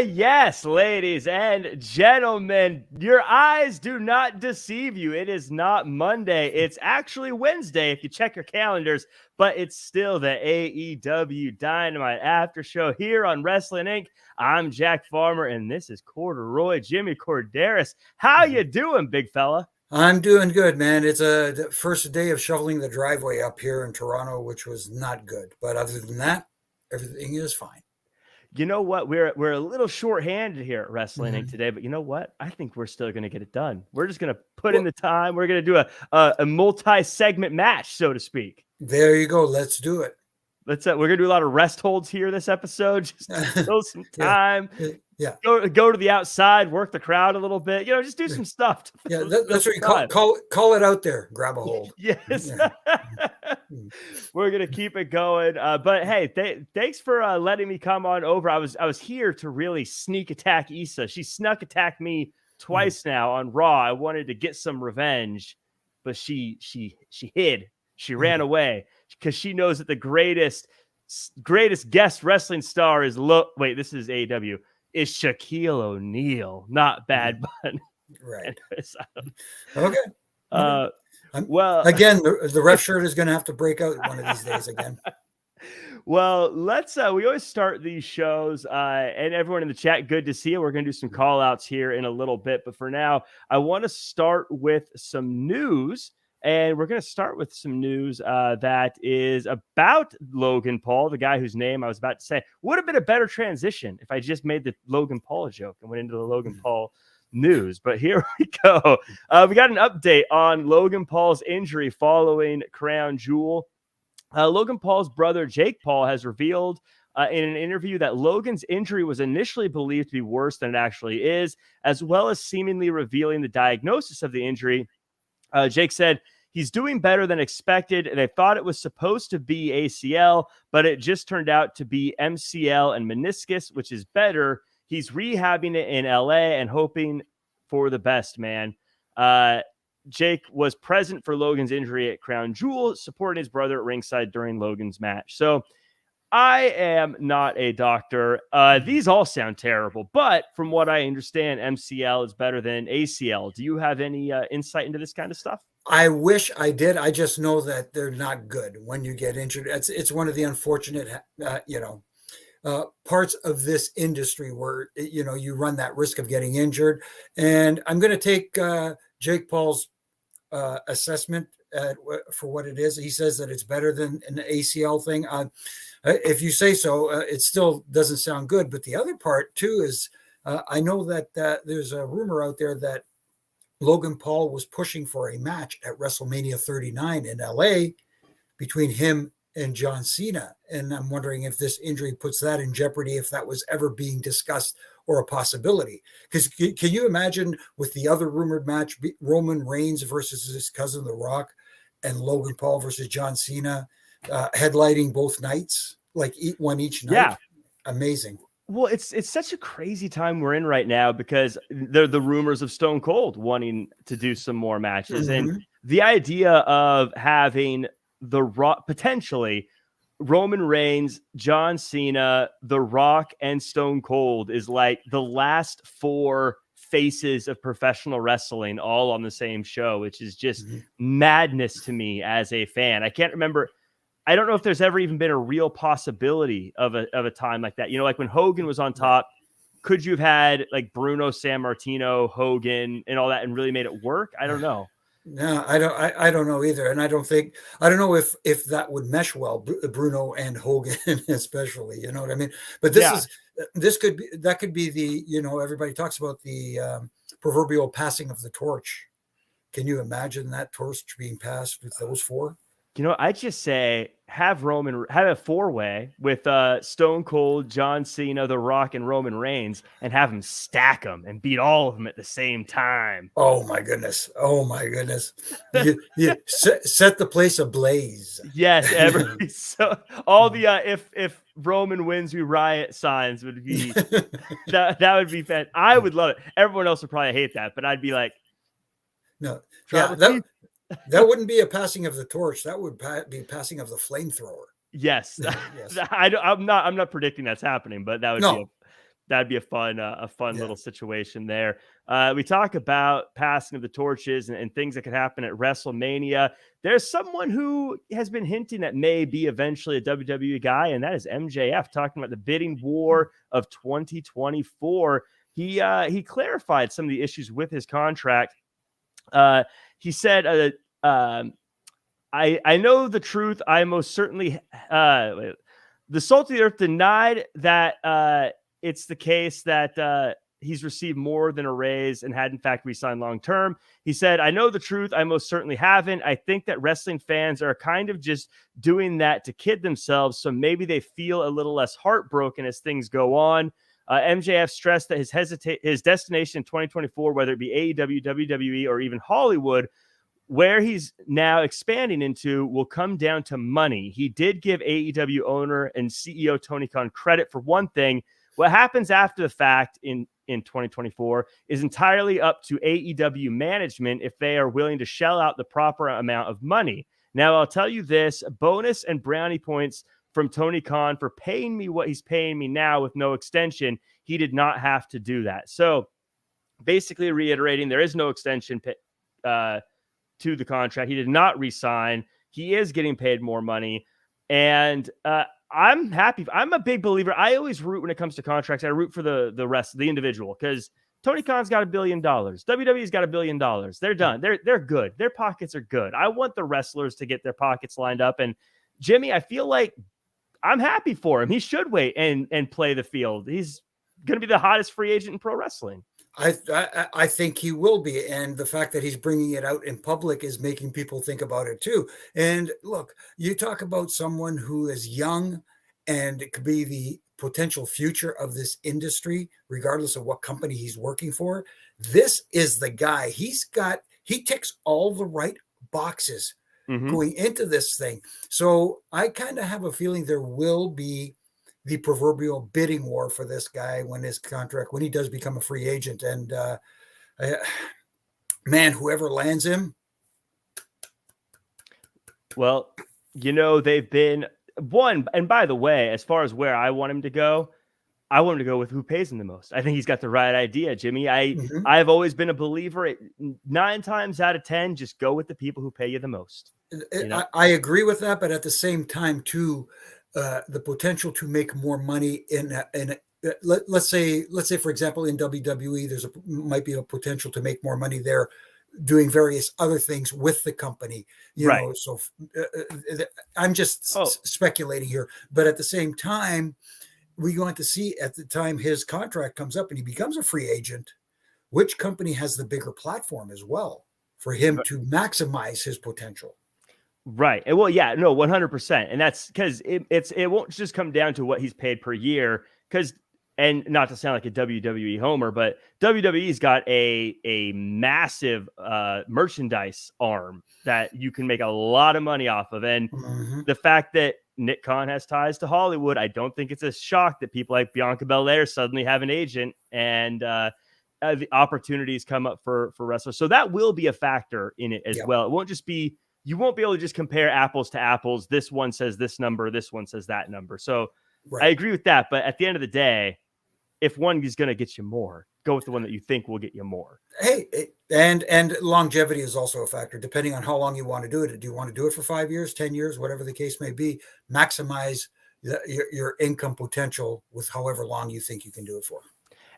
Yes, ladies and gentlemen, your eyes do not deceive you. It is not Monday. It's actually Wednesday if you check your calendars, but it's still the AEW Dynamite after show here on Wrestling Inc. I'm Jack Farmer, and this is Corduroy Jimmy Korderas. How you doing, big fella? I'm doing good, man. It's the first day of shoveling the driveway up here in Toronto, which was not good. But other than that, everything is fine. You know what? We're a little short-handed here at Wrestling Inc. today, but you know what? I think we're still going to get it done. We're just going to put in the time. We're going to do a multi-segment match, so to speak. There you go. Let's do it. We're going to do a lot of rest holds here this episode, just to kill some time. Yeah. Go to the outside, work the crowd a little bit. Just do some stuff. Yeah, that's what you call it out there. Grab a hold. Yes. Yeah. We're gonna keep it going. But hey, thanks for letting me come on over. I was here to really sneak attack Issa. She snuck attacked me twice now on Raw. I wanted to get some revenge, but she hid. She ran away because she knows that the greatest guest wrestling star is this is AEW. Is Shaquille O'Neal, not Bad Bunny. Right. Okay. Well, again, the ref shirt is going to have to break out one of these days again. Well, let's we always start these shows and everyone in the chat, good to see you. We're going to do some call outs here in a little bit, but for now, I want to start with some news. And we're going to start with some news that is about Logan Paul, the guy whose name I was about to say. Would have been a better transition if I just made the Logan Paul joke and went into the Logan Paul news. But here we go. We got an update on Logan Paul's injury following Crown Jewel. Logan Paul's brother, Jake Paul, has revealed in an interview that Logan's injury was initially believed to be worse than it actually is, as well as seemingly revealing the diagnosis of the injury. Jake said he's doing better than expected. They thought it was supposed to be ACL, but it just turned out to be MCL and meniscus, which is better. He's rehabbing it in LA and hoping for the best, man. Jake was present for Logan's injury at Crown Jewel, supporting his brother at ringside during Logan's match. So I am not a doctor. These all sound terrible, but from what I understand, MCL is better than ACL. Do you have any insight into this kind of stuff? I wish I did. I just know that they're not good when you get injured. It's one of the unfortunate, parts of this industry where, you run that risk of getting injured. And I'm going to take Jake Paul's assessment for what it is. He says that it's better than an ACL thing. If you say so, it still doesn't sound good. But the other part, too, is I know that there's a rumor out there that Logan Paul was pushing for a match at WrestleMania 39 in LA between him and John Cena. And I'm wondering if this injury puts that in jeopardy, if that was ever being discussed or a possibility. Because can you imagine with the other rumored match, Roman Reigns versus his cousin, The Rock, and Logan Paul versus John Cena, headlighting both nights, like one each night? Yeah. Amazing. Well, it's such a crazy time we're in right now because the rumors of Stone Cold wanting to do some more matches. And the idea of having The Rock, potentially Roman Reigns, John Cena, The Rock, and Stone Cold is like the last four faces of professional wrestling all on the same show, which is just madness to me as a fan. I can't remember. I don't know if there's ever even been a real possibility of a time like that. Like when Hogan was on top, could you have had like Bruno Sammartino, Hogan, and all that and really made it work? I don't know. No, I don't know either. And I don't know if that would mesh well, Bruno and Hogan, especially, you know what I mean? But that could be the, everybody talks about the proverbial passing of the torch. Can you imagine that torch being passed with those four? I just say have a four-way with Stone Cold, John Cena, The Rock, and Roman Reigns, and have them stack them and beat all of them at the same time. Oh my goodness! Set the place ablaze. Yes, so all the if Roman wins, we riot signs would be that would be fantastic. I would love it. Everyone else would probably hate that, but I'd be like, no, yeah. That wouldn't be a passing of the torch. That would be passing of the flamethrower. Yes. I'm not predicting that's happening, but that would That'd be a fun little situation there. We talk about passing of the torches and things that could happen at WrestleMania. There's someone who has been hinting that may be eventually a WWE guy, and that is MJF, talking about the bidding war of 2024. He clarified some of the issues with his contract. He said, I know the truth. I most certainly the Salt of the Earth denied that it's the case that he's received more than a raise and had in fact re-signed long term. He said, I know the truth. I most certainly haven't. I think that wrestling fans are kind of just doing that to kid themselves, so maybe they feel a little less heartbroken as things go on. MJF stressed that his destination in 2024, whether it be AEW, WWE, or even Hollywood, where he's now expanding into, will come down to money. He did give AEW owner and CEO Tony Khan credit for one thing. What happens after the fact in 2024 is entirely up to AEW management if they are willing to shell out the proper amount of money. Now, I'll tell you this, bonus and brownie points from Tony Khan for paying me what he's paying me now with no extension. He did not have to do that. So basically reiterating, there is no extension to the contract. He did not re-sign. He is getting paid more money. And I'm happy. I'm a big believer. I always root when it comes to contracts. I root for the rest of the individual, because Tony Khan's got $1 billion. WWE's got $1 billion. They're done. They're good. Their pockets are good. I want the wrestlers to get their pockets lined up. And Jimmy, I feel like I'm happy for him. He should wait and play the field. He's going to be the hottest free agent in pro wrestling. I think he will be. And the fact that he's bringing it out in public is making people think about it too. And look, you talk about someone who is young and it could be the potential future of this industry, regardless of what company he's working for. This is the guy. He ticks all the right boxes going into this thing. So I kind of have a feeling there will be the proverbial bidding war for this guy when he does become a free agent. And man, whoever lands him. Well, they've been one. And by the way, as far as where I want him to go, I want him to go with who pays him the most. I think he's got the right idea, Jimmy. I've always been a believer. 9 times out of 10, just go with the people who pay you the most. I agree with that. But at the same time too, the potential to make more money let's say for example in WWE might be a potential to make more money there doing various other things with the company, know. So I'm just speculating here, but at the same time we're going to see at the time his contract comes up and he becomes a free agent, which company has the bigger platform as well for him to maximize his potential. Right. And well, yeah, no, 100%. And that's because it won't just come down to what he's paid per year. And not to sound like a WWE homer, but WWE's got a massive merchandise arm that you can make a lot of money off of. And the fact that Nick Khan has ties to Hollywood, I don't think it's a shock that people like Bianca Belair suddenly have an agent and the opportunities come up for wrestlers. So that will be a factor in it as well. It won't just be, you won't be able to just compare apples to apples. This one says this number, this one says that number. So I agree with that. But at the end of the day, if one is going to get you more, go with the one that you think will get you more. Hey, and longevity is also a factor, depending on how long you want to do it. Do you want to do it for 5 years, 10 years, whatever the case may be? Maximize your income potential with however long you think you can do it for.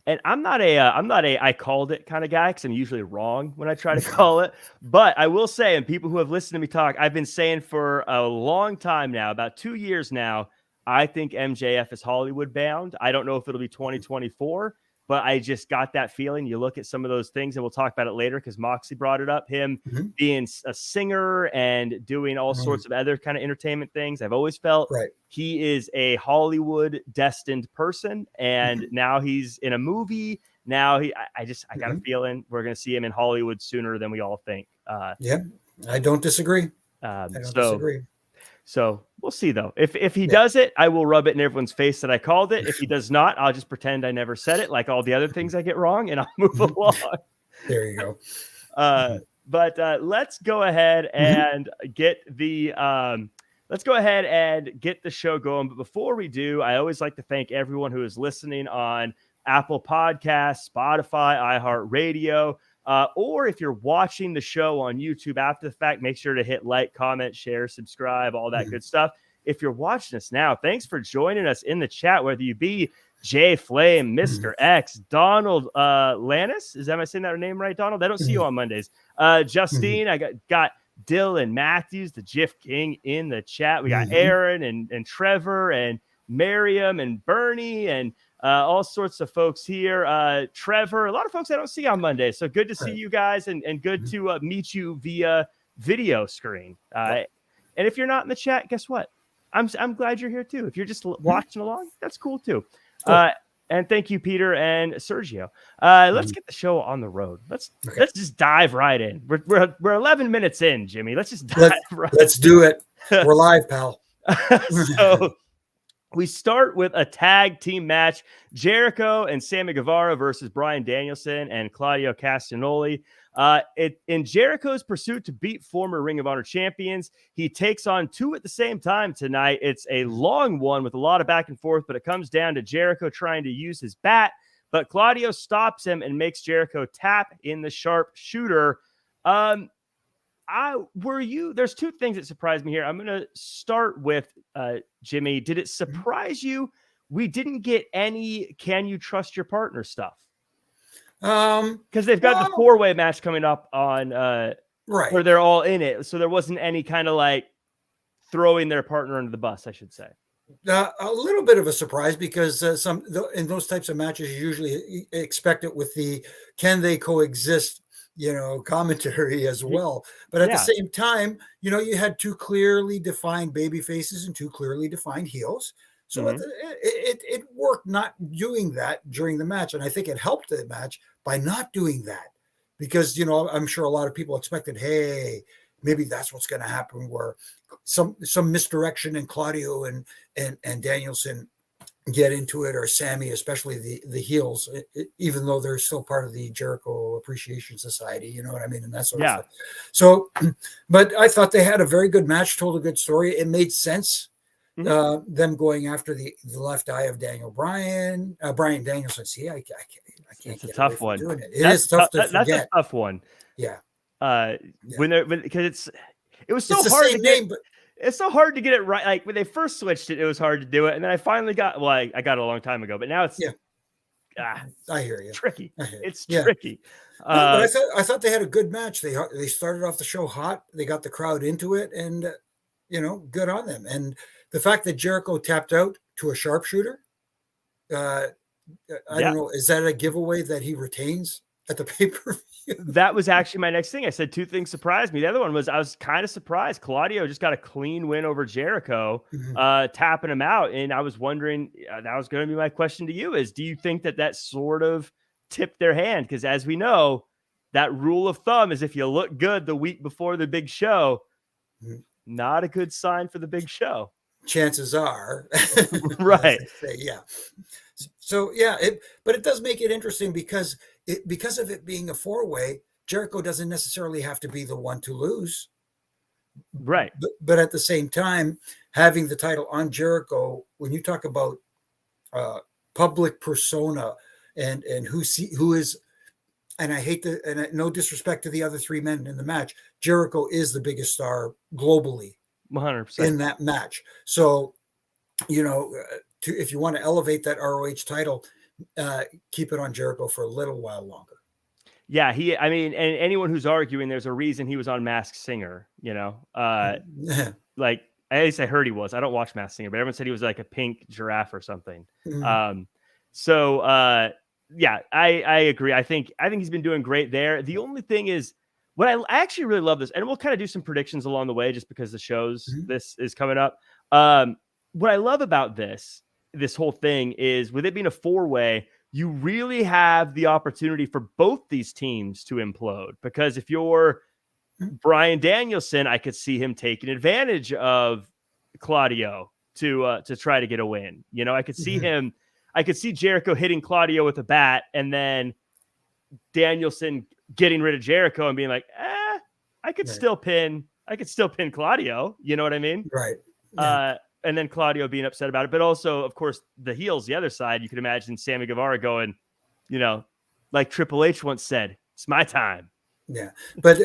And I'm not a I called it kind of guy, because I'm usually wrong when I try to call it. But I will say, and people who have listened to me talk, I've been saying for a long time now, about 2 years now, I think MJF is Hollywood bound. I don't know if it'll be 2024, but I just got that feeling. You look at some of those things, and we'll talk about it later because Moxley brought it up, him being a singer and doing all sorts of other kind of entertainment things. I've always felt he is a Hollywood destined person, and now he's in a movie. Now I got a feeling we're going to see him in Hollywood sooner than we all think. I don't disagree. Disagree. So we'll see, though. If he does it, I will rub it in everyone's face that I called it. If he does not, I'll just pretend I never said it, like all the other things I get wrong, and I'll move along. There you go. But let's go ahead and get the show going. But before we do, I always like to thank everyone who is listening on Apple Podcasts, Spotify, iHeartRadio. Or if you're watching the show on YouTube after the fact, make sure to hit like, comment, share, subscribe, all that good stuff. If you're watching us now, thanks for joining us in the chat, whether you be Jay Flame, Mr. X, Donald Lannis. Am I saying that name right, Donald? I don't see you on Mondays. Justine, I got Dylan Matthews, the GIF King, in the chat. We got Aaron and Trevor and Miriam and Bernie and all sorts of folks here. Trevor, a lot of folks I don't see on Monday. So good to see you guys and good to meet you via video screen. And if you're not in the chat, guess what? I'm glad you're here too. If you're just watching along, that's cool too. And thank you, Peter and Sergio. Let's get the show on the road. Let's just dive right in. We're 11 minutes in, Jimmy. Let's just dive right. Let's do it. We're live, pal. So we start with a tag team match: Jericho and Sammy Guevara versus Bryan Danielson and Claudio Castagnoli. In Jericho's pursuit to beat former Ring of Honor champions, he takes on two at the same time tonight. It's a long one with a lot of back and forth, but it comes down to Jericho trying to use his bat, but Claudio stops him and makes Jericho tap in the sharpshooter. There's two things that surprised me here. I'm going to start with Jimmy. Did it surprise you we didn't get any "Can you trust your partner" stuff? Because they've got the four-way match coming up on where they're all in it, so there wasn't any kind of like throwing their partner under the bus, I should say. A little bit of a surprise because in those types of matches you usually expect it with the "can they coexist" commentary as well. But at the same time, you had two clearly defined baby faces and two clearly defined heels. So it worked not doing that during the match. And I think it helped the match by not doing that because, I'm sure a lot of people expected, hey, maybe that's what's going to happen, where some misdirection and Claudio and Danielson get into it, or Sammy, especially the heels, even though they're still part of the Jericho Appreciation Society, you know what I mean? And that sort of stuff. So, but I thought they had a very good match, told a good story. It made sense. Them going after the left eye of Brian Danielson. See, I can't. It's a tough one. It is tough to forget. That's a tough one. Yeah. Because it was so hard to get. It's so hard to get it right. Like when they first switched it, it was hard to do it, and then I finally got. Well, I got it a long time ago, but now it's. I hear you. Tricky. It's tricky. But I thought they had a good match. They started off the show hot. They got the crowd into it, and good on them. And the fact that Jericho tapped out to a sharpshooter, I don't know, is that a giveaway that he retains at the pay-per-view? That was actually my next thing. I said two things surprised me. The other one was I was kind of surprised. Claudio just got a clean win over Jericho, tapping him out. And I was wondering, that was going to be my question to you, is do you think that sort of tipped their hand? Because as we know, that rule of thumb is if you look good the week before the big show, not a good sign for the big show. Chances are. Right. So but it does make it interesting because of it being a four-way, Jericho doesn't necessarily have to be the one to lose. Right. But at the same time, having the title on Jericho, when you talk about public persona and who is, and I hate no disrespect to the other three men in the match, Jericho is the biggest star globally. 100% in that match. So, if you want to elevate that ROH title, keep it on Jericho for a little while longer. Yeah, and anyone who's arguing there's a reason he was on Masked Singer, like at least I heard he was. I don't watch Masked Singer, but everyone said he was like a pink giraffe or something. I agree. I think he's been doing great there. The only thing is, what I actually really love this, and we'll kind of do some predictions along the way just because the shows this is coming up. What I love about this whole thing is, with it being a four-way, you really have the opportunity for both these teams to implode. Because if you're Bryan Danielson, I could see him taking advantage of Claudio to try to get a win. I could see him. I could see Jericho hitting Claudio with a bat, and then Danielson getting rid of Jericho and being like, I could still pin Claudio. You know what I mean? Right. and then Claudio being upset about it, but also, of course, the heels, the other side, you could imagine Sammy Guevara going, like Triple H once said, it's my time. Yeah, but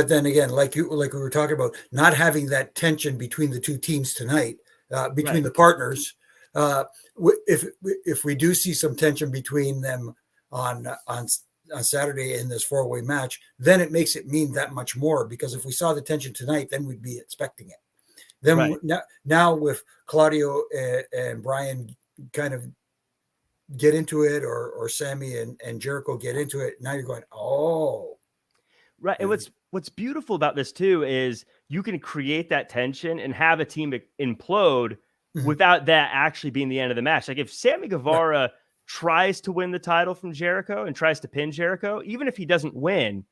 then again, like we were talking about, not having that tension between the two teams tonight, between the partners. If we do see some tension between them on Saturday in this 4-way match, then it makes it mean that much more, because if we saw the tension tonight, then we'd be expecting it. Then now with Claudio and Brian kind of get into it, or Sammy and Jericho get into it, now you're going, oh. Right. And what's beautiful about this too is you can create that tension and have a team implode without that actually being the end of the match. Like if Sammy Guevara tries to win the title from Jericho and tries to pin Jericho, even if he doesn't win,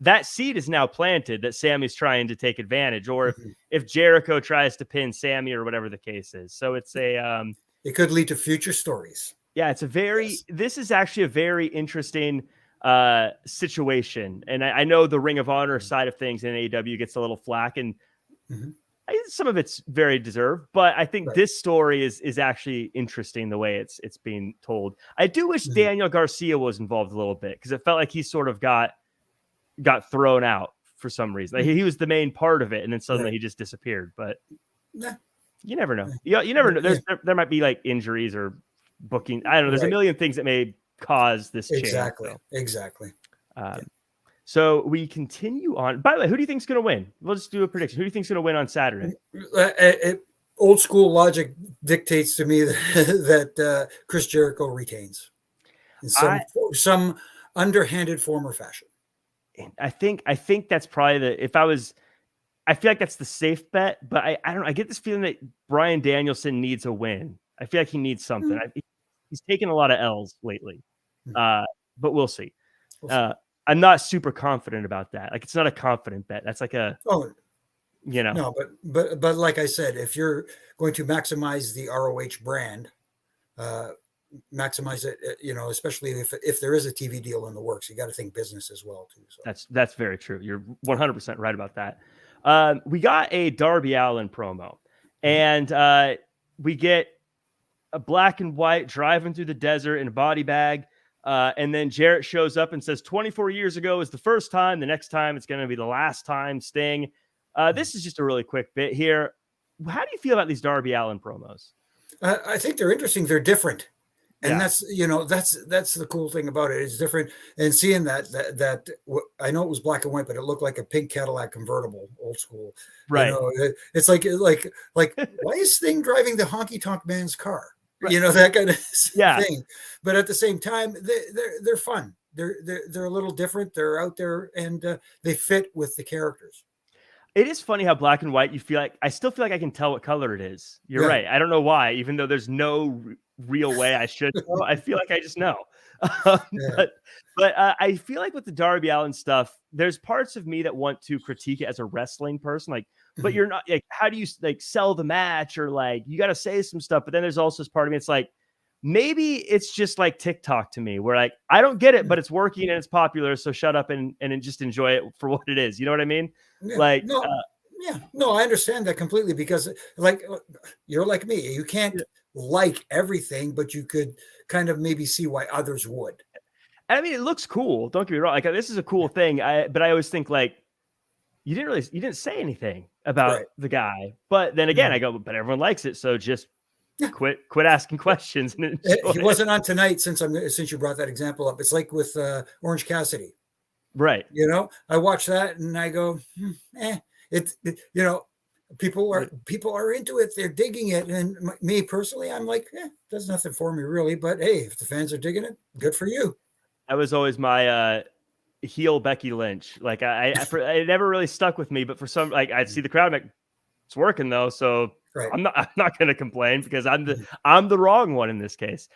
that seed is now planted that Sammy's trying to take advantage. Or if Jericho tries to pin Sammy, or whatever the case is. So it's it could lead to future stories. Yeah, it's this is actually a very interesting situation. And I know the Ring of Honor side of things in AEW gets a little flack, and some of it's very deserved, but I think this story is actually interesting the way it's being told. I do wish Daniel Garcia was involved a little bit, because it felt like he sort of got thrown out for some reason. Like he was the main part of it, and then suddenly he just disappeared. But you never know. You never know. There might be like injuries or booking. I don't know. There's a million things that may cause this change. Exactly. So we continue on. By the way, who do you think is going to win? We'll just do a prediction. Who do you think is going to win on Saturday? Old school logic dictates to me that Chris Jericho retains in some underhanded form or fashion. I think that's probably I feel like that's the safe bet, but I don't know. I get this feeling that Bryan Danielson needs a win. I feel like he needs something. He's taken a lot of L's lately, but we'll see. I'm not super confident about that. Like, it's not a confident bet. That's like no, but like I said, if you're going to maximize the ROH brand, maximize it, especially if there is a TV deal in the works, you got to think business as well too. So that's very true. You're 100% right about that. We got a Darby Allin promo, and we get a black and white driving through the desert in a body bag. And then Jarrett shows up and says 24 years ago is the first time. The next time it's going to be the last time. Sting. This is just a really quick bit here. How do you feel about these Darby Allin promos? I think they're interesting. They're different. And that's the cool thing about it. It's different. And seeing that I know it was black and white, but it looked like a pink Cadillac convertible, old school. Right. It's like why is Sting driving the honky tonk man's car? Right. That kind of thing. But at the same time, they're fun. They're a little different. They're out there, and they fit with the characters. It is funny how black and white, I still feel like I can tell what color it is. You're right. I don't know why, even though there's no real way I should know. I feel like I just know. But I feel like with the Darby Allin stuff, there's parts of me that want to critique it as a wrestling person. But you're not, how do you sell the match, or you got to say some stuff. But then there's also this part of me. It's like, maybe it's just like TikTok to me, where I don't get it, but it's working and it's popular. So shut up and just enjoy it for what it is. You know what I mean? No, I understand that completely, because you're like me. You can't like everything, but you could kind of maybe see why others would. I mean, it looks cool. Don't get me wrong. This is a cool thing. But I always think you didn't say anything about the guy. But then again, I go, but everyone likes it. So just quit asking questions. And he wasn't on tonight since you brought that example up. It's like with Orange Cassidy. Right. I watch that and I go, people are into it. They're digging it. And me personally, I'm like, does nothing for me really. But hey, if the fans are digging it, good for you. That was always my heel Becky Lynch. I never really stuck with me, but for some, I'd see the crowd, I'm like, it's working though. So I'm not going to complain, because I'm the wrong one in this case.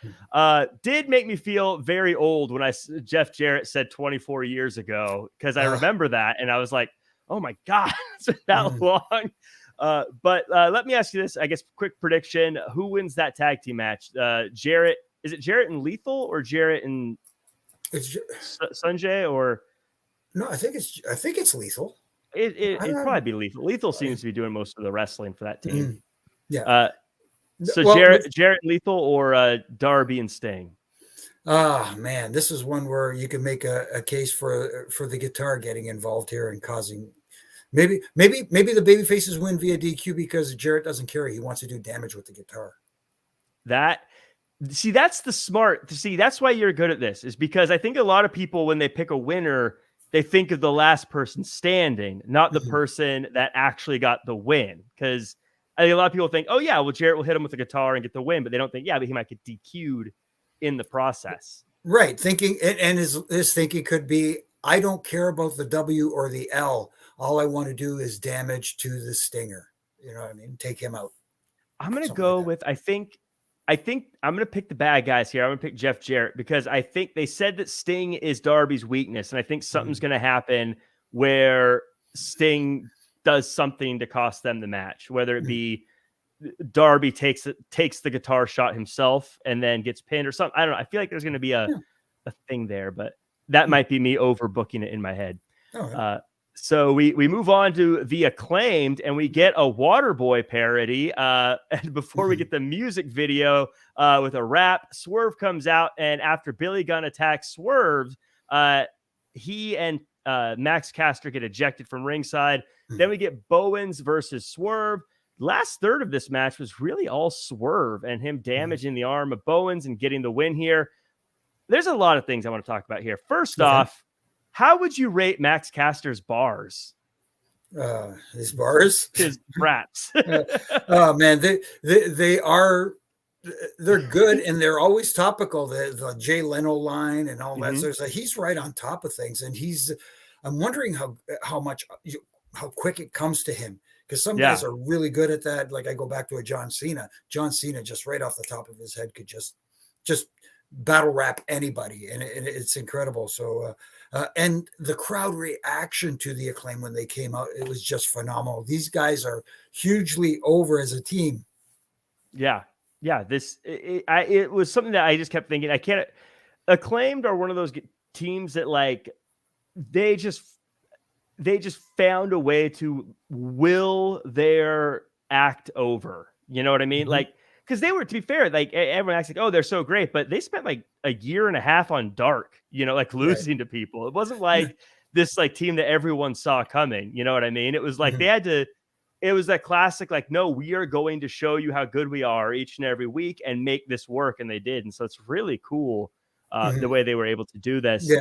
Did make me feel very old when Jeff Jarrett said 24 years ago, because I remember that and I was like, oh my God, it's been that long. But let me ask you this, I guess, quick prediction. Who wins that tag team match? Jarrett? Is it Jarrett and Lethal, or Jarrett and Sanjay? Or no, I think it's Lethal. It'd probably be Lethal. Lethal seems to be doing most of the wrestling for that team. Yeah. So Well, Jarrett Lethal or Darby and Sting? Man, this is one where you can make a case for the guitar getting involved here and causing maybe the baby faces win via DQ because Jarrett doesn't care. He wants to do damage with the guitar. That's the smart. That's why you're good at this, is because I think a lot of people, when they pick a winner, they think of the last person standing, not the person that actually got the win. Because I think a lot of people think, oh yeah, well, Jarrett will hit him with the guitar and get the win, but they don't think, yeah, but he might get DQ'd in the process. Right. Thinking, and his thinking could be, I don't care about the W or the L. All I want to do is damage to the Stinger. You know what I mean? Take him out. I'm going to go with, I think I'm going to pick the bad guys here. I'm going to pick Jeff Jarrett because I think they said that Sting is Darby's weakness. And I think something's going to happen where Sting does something to cost them the match, whether it be Darby takes the guitar shot himself and then gets pinned or something. I don't know. I feel like there's going to be a thing there, but that might be me overbooking it in my head. So we move on to the Acclaimed and we get a Waterboy parody. And before we get the music video with a rap, Swerve comes out, and after Billy Gunn attacks Swerve, he and Max Caster get ejected from ringside. Then we get Bowens versus Swerve. Last third of this match was really all Swerve and him damaging the arm of Bowens and getting the win here. There's a lot of things I want to talk about here. First off, how would you rate Max Caster's bars? His bars? His raps. Oh man, they're good and they're always topical. The Jay Leno line and all that. So he's right on top of things, and I'm wondering how quick it comes to him. Because some guys are really good at that. Like I go back to a John Cena. John Cena, just right off the top of his head, could just battle rap anybody, and it's incredible. So, and the crowd reaction to the Acclaim when they came out, it was just phenomenal. These guys are hugely over as a team. Yeah. It was something that I just kept thinking. Acclaimed are one of those teams that like they just found a way to will their act over. You know what I mean? Like, because they were, to be fair, like everyone acts like, oh, they're so great, but they spent like a year and a half on Dark, like losing to people. It wasn't like this like team that everyone saw coming. You know what I mean? It was like it was that classic, like, no, we are going to show you how good we are each and every week and make this work. And they did. And so it's really cool. The way they were able to do this.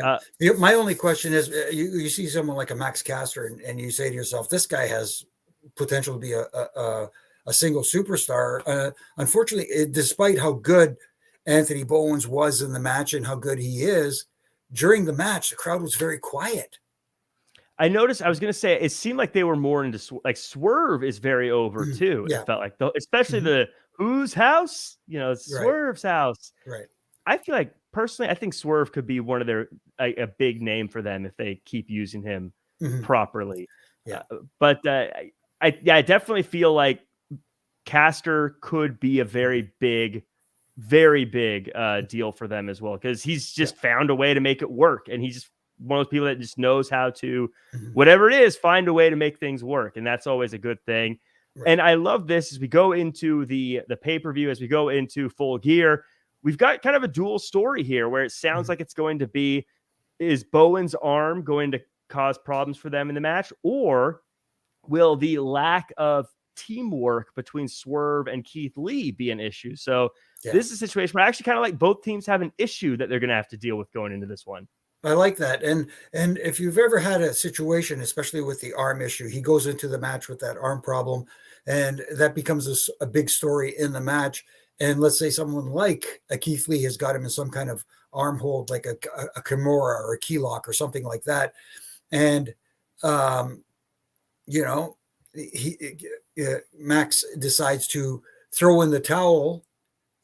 My only question is, you see someone like a Max Caster, and you say to yourself, this guy has potential to be a single superstar. Unfortunately, despite how good Anthony Bowens was in the match and how good he is, during the match, the crowd was very quiet. I noticed, I was going to say, it seemed like they were more into, like, Swerve is very over too. It felt like, especially the whose house, Swerve's house. Right. I feel like, personally, I think Swerve could be one of a big name for them if they keep using him properly. But I definitely feel like Caster could be a very big deal for them as well, because he's just found a way to make it work, and he's just one of those people that just knows how to, whatever it is, find a way to make things work, and that's always a good thing. And I love this as we go into the pay-per-view, as we go into Full Gear. We've got kind of a dual story here where it sounds like it's going to be, is Bowen's arm going to cause problems for them in the match, or will the lack of teamwork between Swerve and Keith Lee be an issue? So this is a situation where I actually kind of like both teams have an issue that they're going to have to deal with going into this one. I like that. And if you've ever had a situation, especially with the arm issue, he goes into the match with that arm problem, and that becomes a big story in the match. And let's say someone like a Keith Lee has got him in some kind of arm hold, like a Kimura or a key lock or something like that. And, Max decides to throw in the towel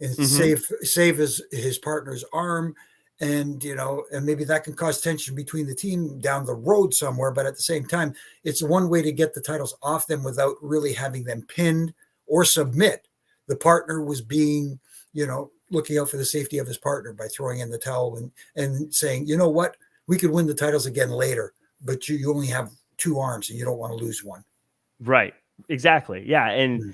and save his partner's arm. And, and maybe that can cause tension between the team down the road somewhere. But at the same time, it's one way to get the titles off them without really having them pinned or submit. The partner was being, looking out for the safety of his partner by throwing in the towel and saying, you know what, we could win the titles again later, but you only have two arms and you don't want to lose one. Right. Exactly. Yeah. And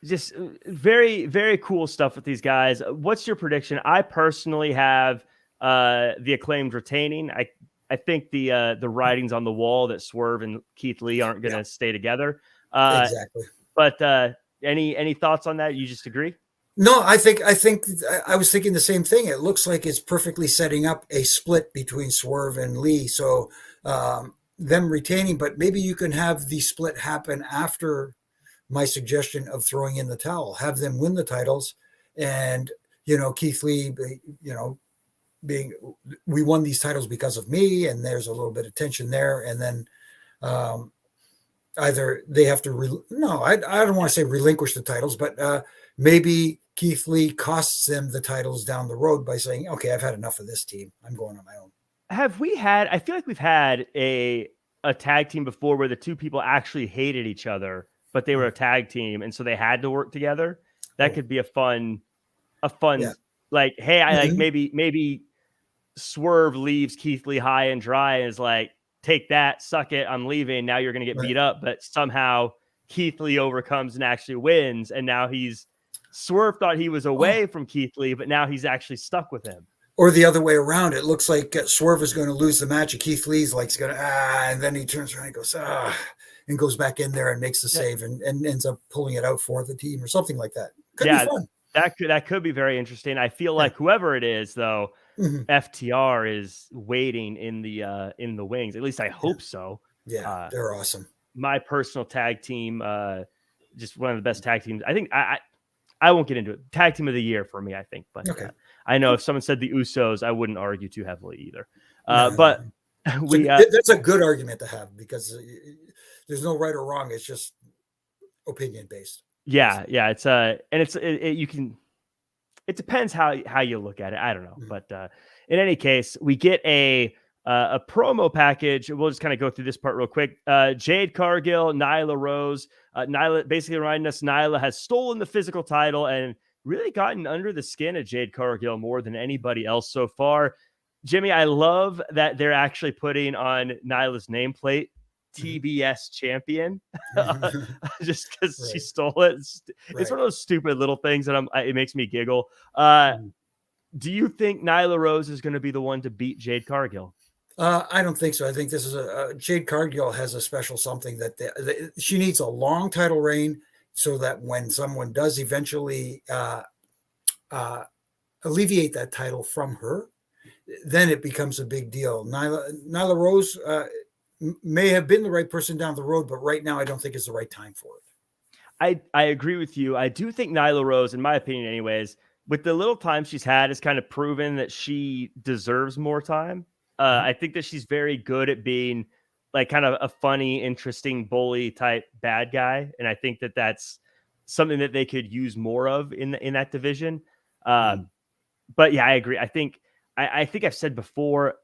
just very, very cool stuff with these guys. What's your prediction? I personally have the Acclaimed retaining. I think the writing's on the wall that Swerve and Keith Lee aren't going to stay together. Exactly. But any thoughts on that? You just agree? No, I think I was thinking the same thing. It looks like it's perfectly setting up a split between Swerve and Lee. So them retaining, but maybe you can have the split happen after my suggestion of throwing in the towel. Have them win the titles, and Keith Lee, being we won these titles because of me, and there's a little bit of tension there, and then either they have to I don't want to say relinquish the titles, but maybe Keith Lee costs them the titles down the road by saying, okay, I've had enough of this team, I'm going on my own. Have we had, I feel like we've had a tag team before where the two people actually hated each other, but they were a tag team, and so they had to work together. That could be a fun like, hey, I like maybe Swerve leaves Keith Lee high and dry and is like, take that, suck it, I'm leaving. Now you're going to get beat up, but somehow Keith Lee overcomes and actually wins, and now Swerve thought he was away from Keith Lee, but now he's actually stuck with him. Or the other way around. It looks like Swerve is going to lose the match, and Keith Lee's like, going to, and then he turns around and goes, and goes back in there and makes the save and ends up pulling it out for the team or something like that. Could be fun. That could be very interesting. I feel like whoever it is, though, FTR is waiting in the wings. At least I hope so. Yeah, they're awesome. My personal tag team, just one of the best tag teams. I think I won't get into it. Tag team of the year for me, I think. But I know if someone said the Usos, I wouldn't argue too heavily either. But that's a good argument to have, because there's no right or wrong. It's just opinion based. Yeah. It's you can. It depends how you look at it. I don't know, but in any case, we get a promo package. We'll just kind of go through this part real quick. Jade, Cargill, Nyla Rose. Nyla basically reminding us Nyla has stolen the physical title and really gotten under the skin of Jade Cargill more than anybody else so far. Jimmy, I love that they're actually putting on Nyla's nameplate TBS champion just because she stole it. It's one of those stupid little things that it makes me giggle. Do you think Nyla Rose is going to be the one to beat Jade Cargill? I don't think so. I think this is Jade Cargill has a special something that she needs a long title reign, so that when someone does eventually alleviate that title from her, then it becomes a big deal. Nyla Rose may have been the right person down the road, but right now I don't think it's the right time for it. I agree with you. I do think Nyla Rose, in my opinion anyways, with the little time she's had, has kind of proven that she deserves more time. I think that she's very good at being like kind of a funny, interesting bully type bad guy. And I think that that's something that they could use more of in that division. But yeah, I agree. I think I've said before,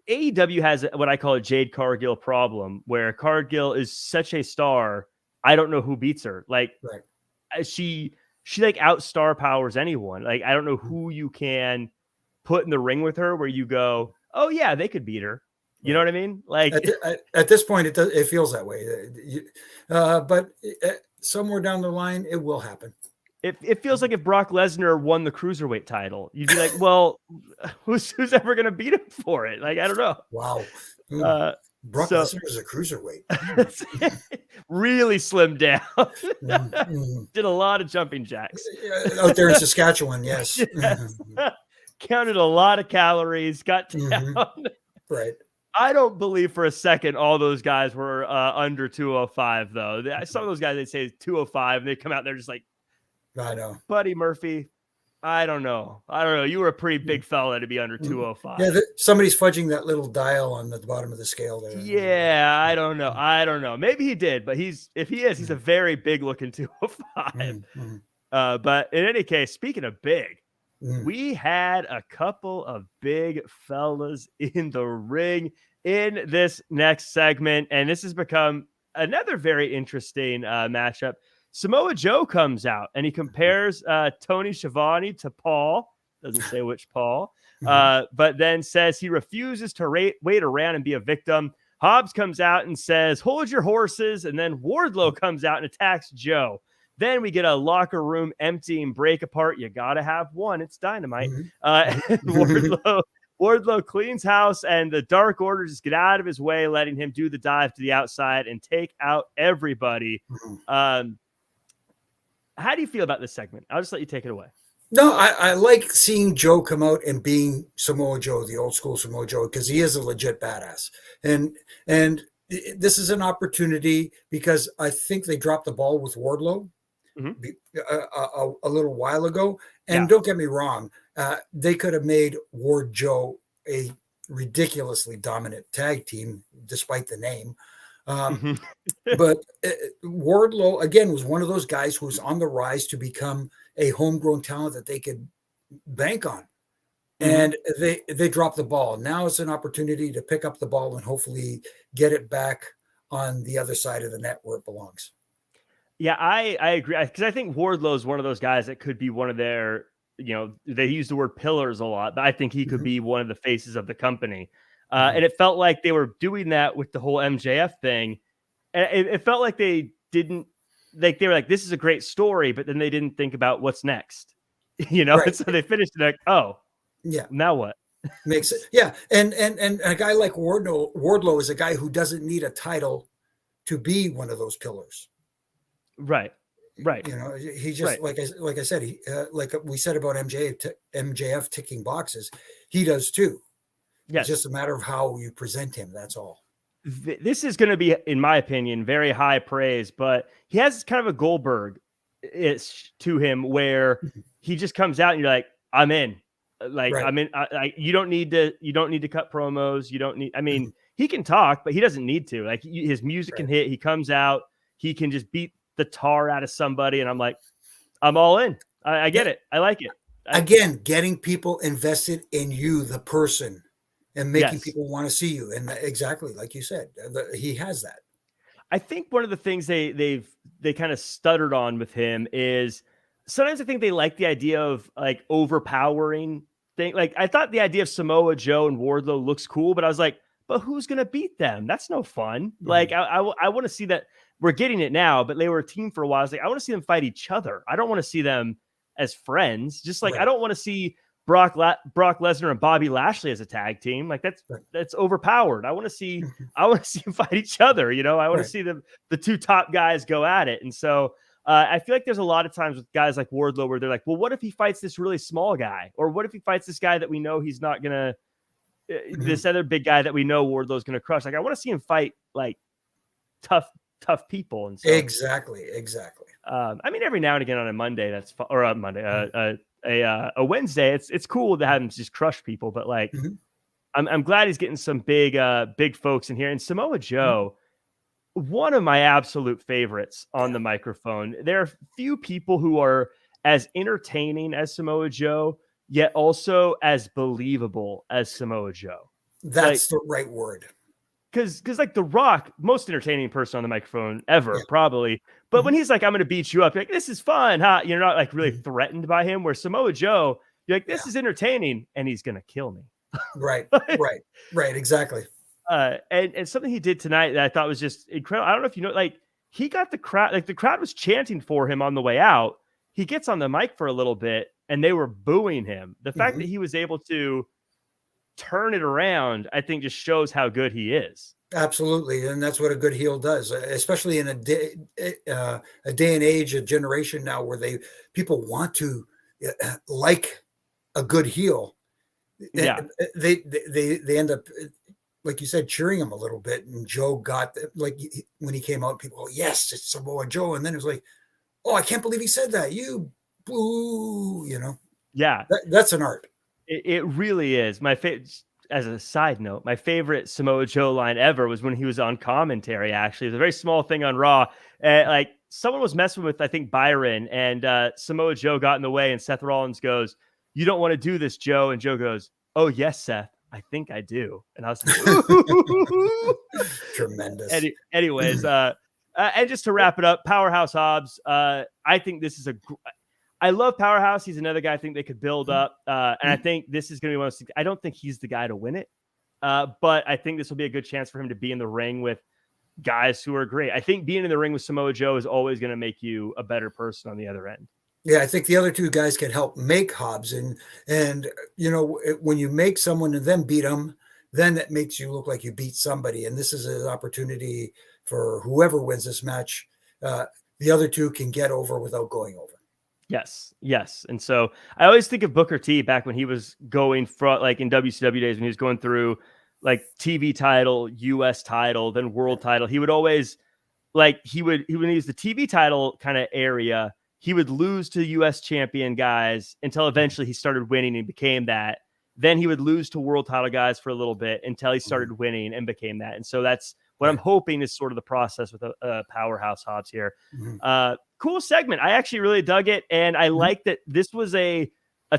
AEW has what I call a Jade Cargill problem, where Cargill is such a star. I don't know who beats her. Like she like outstar powers anyone. Like, I don't know who you can put in the ring with her where you go, oh yeah, they could beat her. You know what I mean? Like at this point, it feels that way. But somewhere down the line, it will happen. It feels like if Brock Lesnar won the cruiserweight title, you'd be like, well, who's ever going to beat him for it? Like, I don't know. Wow. Brock Lesnar is a cruiserweight. Really slimmed down. Did a lot of jumping jacks. Out there in Saskatchewan, yes. Counted a lot of calories, got down. Right. I don't believe for a second all those guys were under 205, though. Some of those guys, they say 205, and they come out there just like, I know. Buddy Murphy, I don't know. You were a pretty big fella to be under 205. Yeah, somebody's fudging that little dial on the bottom of the scale there. Yeah, I don't know. Maybe he did, but he's a very big looking 205. But in any case, speaking of big, we had a couple of big fellas in the ring in this next segment, and this has become another very interesting matchup. Samoa Joe comes out and he compares Tony Schiavone to Paul. Doesn't say which Paul, but then says he refuses to wait around and be a victim. Hobbs comes out and says, hold your horses. And then Wardlow comes out and attacks Joe. Then we get a locker room empty and break apart. You got to have one. It's Dynamite. Wardlow cleans house, and the Dark Order just get out of his way, letting him do the dive to the outside and take out everybody. How do you feel about this segment? I'll just let you take it away. No, I like seeing Joe come out and being Samoa Joe, the old school Samoa Joe, because he is a legit badass. And this is an opportunity because I think they dropped the ball with Wardlow a little while ago. And don't get me wrong, they could have made Ward Joe a ridiculously dominant tag team, despite the name. But Wardlow, again, was one of those guys who was on the rise to become a homegrown talent that they could bank on. And they dropped the ball. Now it's an opportunity to pick up the ball and hopefully get it back on the other side of the net where it belongs. Yeah, I agree. Because I think Wardlow is one of those guys that could be one of their, they use the word pillars a lot, but I think he could be one of the faces of the company. And it felt like they were doing that with the whole MJF thing. And it felt like they didn't, like they were like, this is a great story, but then they didn't think about what's next, Right. And so they finished it like, oh, yeah, now what? Makes it, yeah. And a guy like Wardlow is a guy who doesn't need a title to be one of those pillars. Right. He just like I said, he like we said about MJF ticking boxes, he does too. Yes. It's just a matter of how you present him. That's all. This is going to be, in my opinion, very high praise, but he has kind of a Goldberg to him where he just comes out and you're like, I'm in. Like, right. I'm in. You don't need to cut promos. You don't need. I mean, he can talk, but he doesn't need to. Like, his music can hit. He comes out. He can just beat the tar out of somebody, and I'm like, I'm all in. I get it. I like it. Again, getting people invested in you, the person, and making people want to see you. And exactly like you said, he has that. I think one of the things they kind of stuttered on with him is sometimes I think they like the idea of like overpowering thing. Like, I thought the idea of Samoa Joe and Wardlow looks cool, but I was like, but who's going to beat them? That's no fun. Like, I want to see that. We're getting it now, but they were a team for a while. I was like, I want to see them fight each other. I don't want to see them as friends. Just like, I don't want to see Brock Lesnar and Bobby Lashley as a tag team. Like, that's overpowered. I want to see them fight each other. I want to see the two top guys go at it. And so I feel like there's a lot of times with guys like Wardlow where they're like, well, what if he fights this really small guy? Or what if he fights this guy that we know he's not going to, this other big guy that we know Wardlow's going to crush? Like, I want to see him fight like tough people. And so exactly. I mean, every now and again on a Monday, or a Monday, a Wednesday, it's cool to have him just crush people. But like, I'm glad he's getting some big folks in here. And Samoa Joe, one of my absolute favorites on the microphone. There are few people who are as entertaining as Samoa Joe, yet also as believable as Samoa Joe. That's the right word. Because like The Rock, most entertaining person on the microphone ever, probably. But when he's like, I'm going to beat you up, you're like, this is fun, huh? You're not like really threatened by him. Where Samoa Joe, you're like, this is entertaining, and he's going to kill me. Right, exactly. And something he did tonight that I thought was just incredible. I don't know if you know, like, he got the crowd, like the crowd was chanting for him on the way out. He gets on the mic for a little bit, and they were booing him. The fact that he was able to turn it around, I think, just shows how good he is. Absolutely. And that's what a good heel does, especially in a day and age, a generation now where people want to like a good heel. Yeah. They end up, like you said, cheering him a little bit. And Joe got, like, when he came out, people, yes, it's Samoa Joe. And then it was like, oh, I can't believe he said that. You boo, Yeah. That's an art. It really is. My favorite, as a side note, my favorite Samoa Joe line ever was when he was on commentary. Actually, it was a very small thing on Raw. Like, someone was messing with, I think, Byron, and Samoa Joe got in the way, and Seth Rollins goes, "You don't want to do this, Joe." And Joe goes, "Oh yes, Seth, I think I do." And I was like, tremendous. Anyways, and just to wrap it up, Powerhouse Hobbs. I think this is I love Powerhouse. He's another guy I think they could build up. And I think this is going to be one of those things. I don't think he's the guy to win it. But I think this will be a good chance for him to be in the ring with guys who are great. I think being in the ring with Samoa Joe is always going to make you a better person on the other end. Yeah, I think the other two guys can help make Hobbs, and when you make someone and then beat them, then that makes you look like you beat somebody. And this is an opportunity for whoever wins this match. The other two can get over without going over. Yes. And so I always think of Booker T back when he was going from like in WCW days when he was going through like TV title, US title, then world title. He would always when he was the TV title kind of area, he would lose to US champion guys until eventually he started winning and became that. Then he would lose to world title guys for a little bit until he started winning and became that. And so that's what I'm hoping is sort of the process with a powerhouse Hobbs here. Cool segment. I actually really dug it. And I like that this was a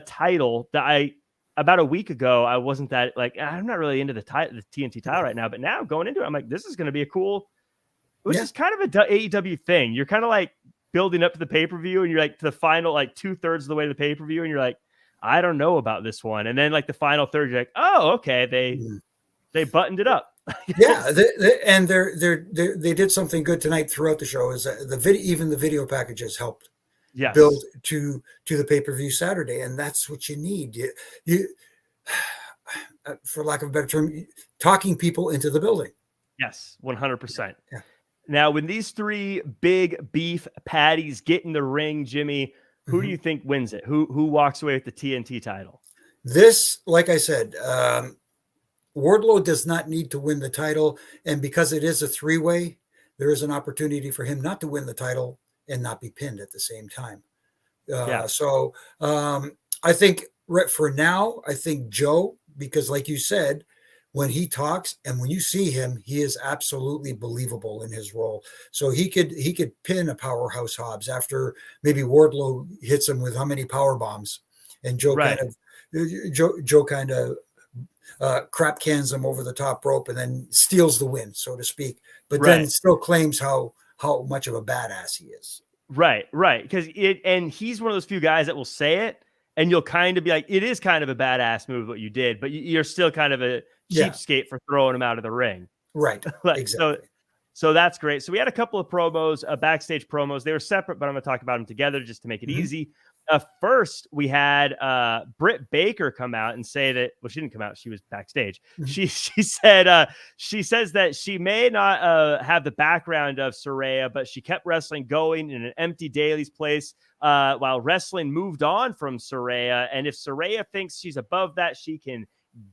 title that about a week ago, I wasn't that like, I'm not really into the TNT title right now, but now going into it, I'm like, this is going to be a cool, which is kind of a AEW thing. You're kind of like building up to the pay-per-view and you're like to the final, like 2/3 of the way to the pay-per-view. And you're like, I don't know about this one. And then like the final third, you're like, oh, okay. They buttoned it up. Yeah, they did something good tonight throughout the show. Is even the video packages helped build to the pay-per-view Saturday, and that's what you need. You for lack of a better term, talking people into the building. Yes, 100%. Yeah. Now, when these three big beef patties get in the ring, Jimmy, who do you think wins it? Who walks away with the TNT title? This, like I said, Wardlow does not need to win the title. And because it is a three-way, there is an opportunity for him not to win the title and not be pinned at the same time. So I think for now, I think Joe, because like you said, when he talks and when you see him, he is absolutely believable in his role. So he could pin a powerhouse Hobbs after maybe Wardlow hits him with how many power bombs, and Joe kind of crap cans him over the top rope and then steals the win, so to speak. But then still claims how much of a badass he is. Right. Because he's one of those few guys that will say it, and you'll kind of be like, it is kind of a badass move what you did, but you're still kind of a cheapskate for throwing him out of the ring. Right. Exactly. So that's great. So we had a couple of promos, backstage promos. They were separate, but I'm going to talk about them together just to make it easy. First, we had Britt Baker come out and say that, well, she didn't come out. She was backstage. She says that she may not have the background of Saraya, but she kept wrestling going in an empty Daly's place while wrestling moved on from Saraya. And if Saraya thinks she's above that, she can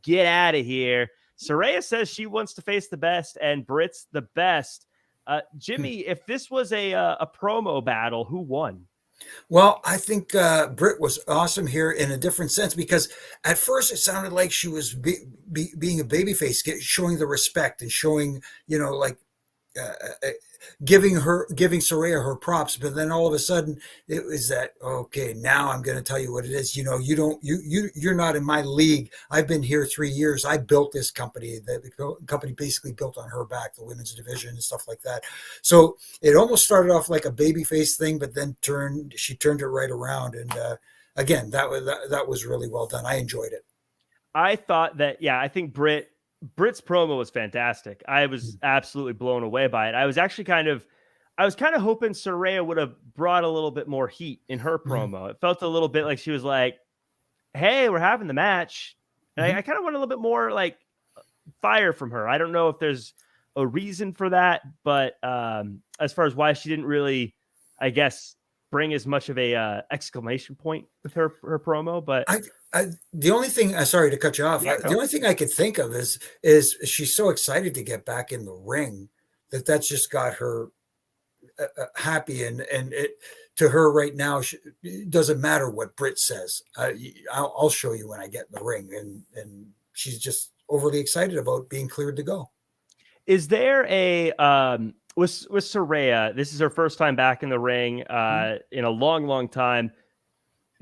get out of here. Saraya says she wants to face the best, and Britt's the best. Jimmy, if this was a promo battle, who won? Well, I think Britt was awesome here in a different sense, because at first it sounded like she was being a babyface, showing the respect and showing, giving Saraya her props. But then all of a sudden it was that, okay, now I'm going to tell you what it is. You're not in my league. I've been here 3 years. I built this company. The company basically built on her back, the women's division and stuff like that. So it almost started off like a babyface thing, but then she turned it right around. And again, that was really well done. I enjoyed it. I thought that, I think Britt's promo was fantastic. I was absolutely blown away by it. I was kind of hoping Saraya would have brought a little bit more heat in her promo. It felt a little bit like she was like, hey, we're having the match. And I kind of want a little bit more like fire from her. I don't know if there's a reason for that, but as far as why she didn't really, I guess, bring as much of a exclamation point with her promo, but the only thing, sorry to cut you off. The only thing I could think of is she's so excited to get back in the ring that's just got her happy, and it to her right now, it doesn't matter what Britt says. I'll show you when I get in the ring, and she's just overly excited about being cleared to go. Is there a with Saraya? This is her first time back in the ring in a long time.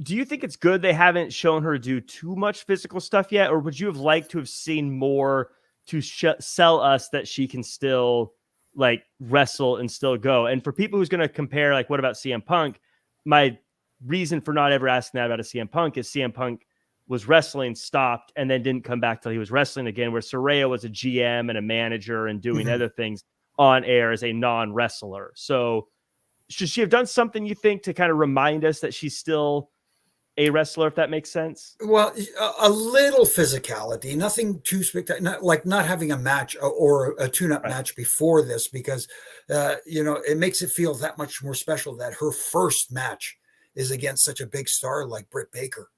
Do you think it's good they haven't shown her do too much physical stuff yet? Or would you have liked to have seen more to sell us that she can still like wrestle and still go? And for people who's going to compare, like, what about CM Punk? My reason for not ever asking that about a CM Punk is CM Punk was wrestling, stopped, and then didn't come back till he was wrestling again, where Saraya was a GM and a manager and doing other things on air as a non-wrestler. So should she have done something, you think, to kind of remind us that she's still a wrestler, if that makes sense? Well, a little physicality, nothing too spectacular, like not having a match or a tune-up match before this, because, it makes it feel that much more special that her first match is against such a big star like Britt Baker.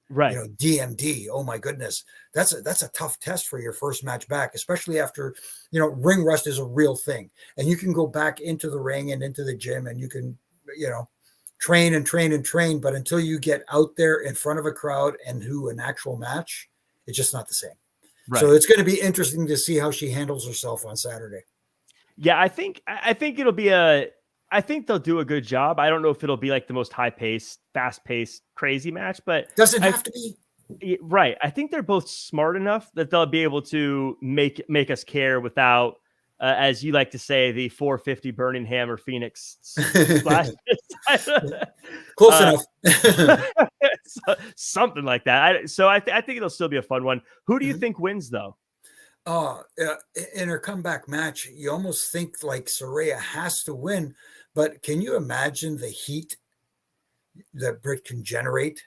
Right. DMD. Oh my goodness. That's a tough test for your first match back, especially after, ring rust is a real thing. And you can go back into the ring and into the gym and you can, train and train and train. But until you get out there in front of a crowd and do an actual match, it's just not the same. Right. So it's going to be interesting to see how she handles herself on Saturday. Yeah, I think it'll be I think they'll do a good job. I don't know if it'll be like the most high-paced, fast-paced, crazy match, but doesn't have to be. Right. I think they're both smart enough that they'll be able to make us care without, as you like to say, the 450 Burning Hammer Phoenix splash. Close enough. Something like that. So I think it'll still be a fun one. Who do you think wins, though? In her comeback match, you almost think like Saraya has to win, but can you imagine the heat that Britt can generate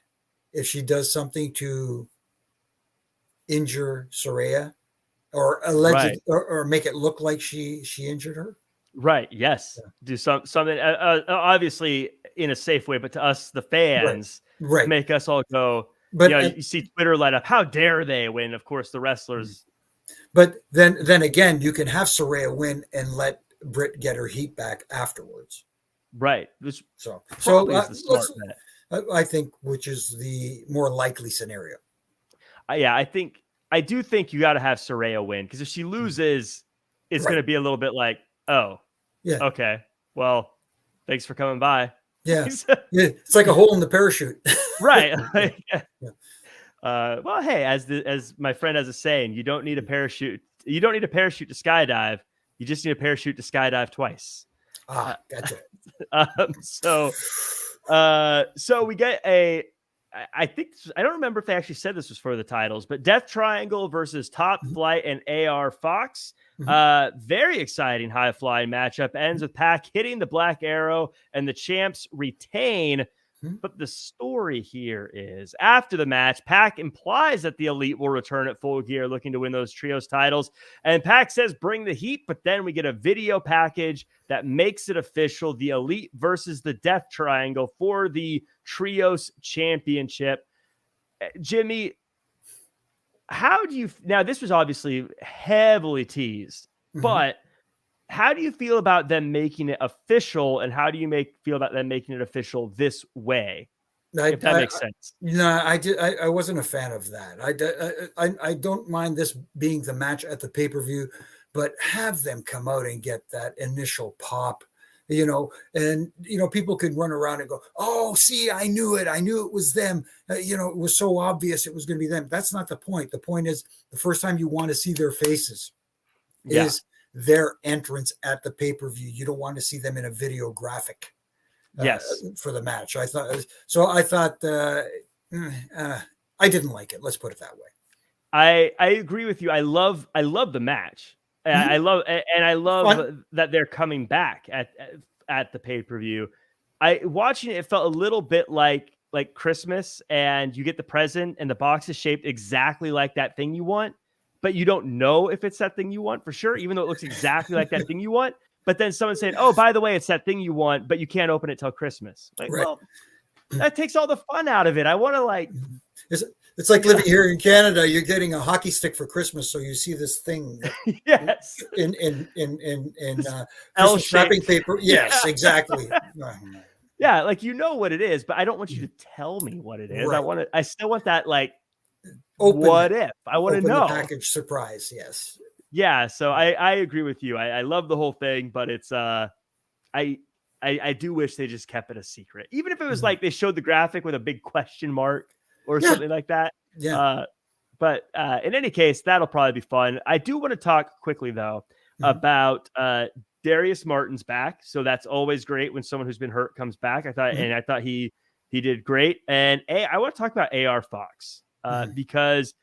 if she does something to injure Saraya or or make it look like she injured her? Right. Yes. Yeah. Do something obviously in a safe way, but to us, the fans, right. Make us all go. But you see Twitter light up. How dare they win? Of course, the wrestlers. But then again, you can have Saraya win and let Britt get her heat back afterwards. Right. So is the smart bet. I think, which is the more likely scenario. I do think you got to have Saraya win, because if she loses, it's going to be a little bit like, oh, yeah, okay, well, thanks for coming by. Yeah, it's like a hole in the parachute. Right. Well, hey, as my friend has a saying, you don't need a parachute. You don't need a parachute to skydive. You just need a parachute to skydive twice. Gotcha. So we get I think, I don't remember if they actually said this was for the titles, but Death Triangle versus Top Flight and AR Fox. Very exciting high flying matchup. Ends with Pac hitting the Black Arrow and the champs retain. But the story here is, after the match, Pac implies that the Elite will return at Full Gear looking to win those trios titles. And Pac says, bring the heat. But then we get a video package that makes it official. The Elite versus the Death Triangle for the Trios Championship. Jimmy, how do you, now this was obviously heavily teased, but how do you feel about them making it official, and how do you feel about them making it official this way? If that makes sense. No, I wasn't a fan of that. I don't mind this being the match at the pay-per-view, but have them come out and get that initial pop, and people could run around and go, oh, see, I knew it was them. It was so obvious it was going to be them. That's not the point. The point is, the first time you want to see their faces is their entrance at the pay-per-view. You don't want to see them in a video graphic for the match. I thought I didn't like it. Let's put it that way. I agree with you. I love the match. I love that they're coming back at the pay-per-view. Watching it felt a little bit like Christmas, and you get the present and the box is shaped exactly like that thing you want, but you don't know if it's that thing you want for sure, even though it looks exactly like that thing you want. But then someone saying, oh, by the way, it's that thing you want, but you can't open it till Christmas. Well, that takes all the fun out of it. I want to it's like living here in Canada. You're getting a hockey stick for Christmas, so you see this thing yes, in Christmas wrapping paper. Yes, exactly. Yeah, what it is, but I don't want you to tell me what it is. Right. I still want that what if? I want to know. The package surprise, yes. Yeah, so I agree with you. I love the whole thing, but it's I do wish they just kept it a secret. Even if it was like they showed the graphic with a big question mark or something like that. Yeah. But in any case, that'll probably be fun. I do want to talk quickly though about Darius Martin's back. So that's always great when someone who's been hurt comes back. I thought he did great. And I want to talk about AR Fox. Because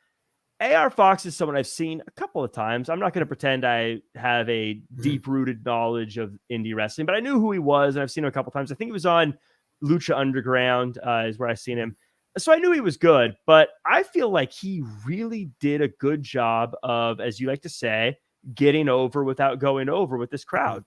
AR Fox is someone I've seen a couple of times. I'm not going to pretend I have a deep-rooted knowledge of indie wrestling, but I knew who he was, and I've seen him a couple of times. I think he was on Lucha Underground is where I've seen him. So I knew he was good, but I feel like he really did a good job of, as you like to say, getting over without going over with this crowd.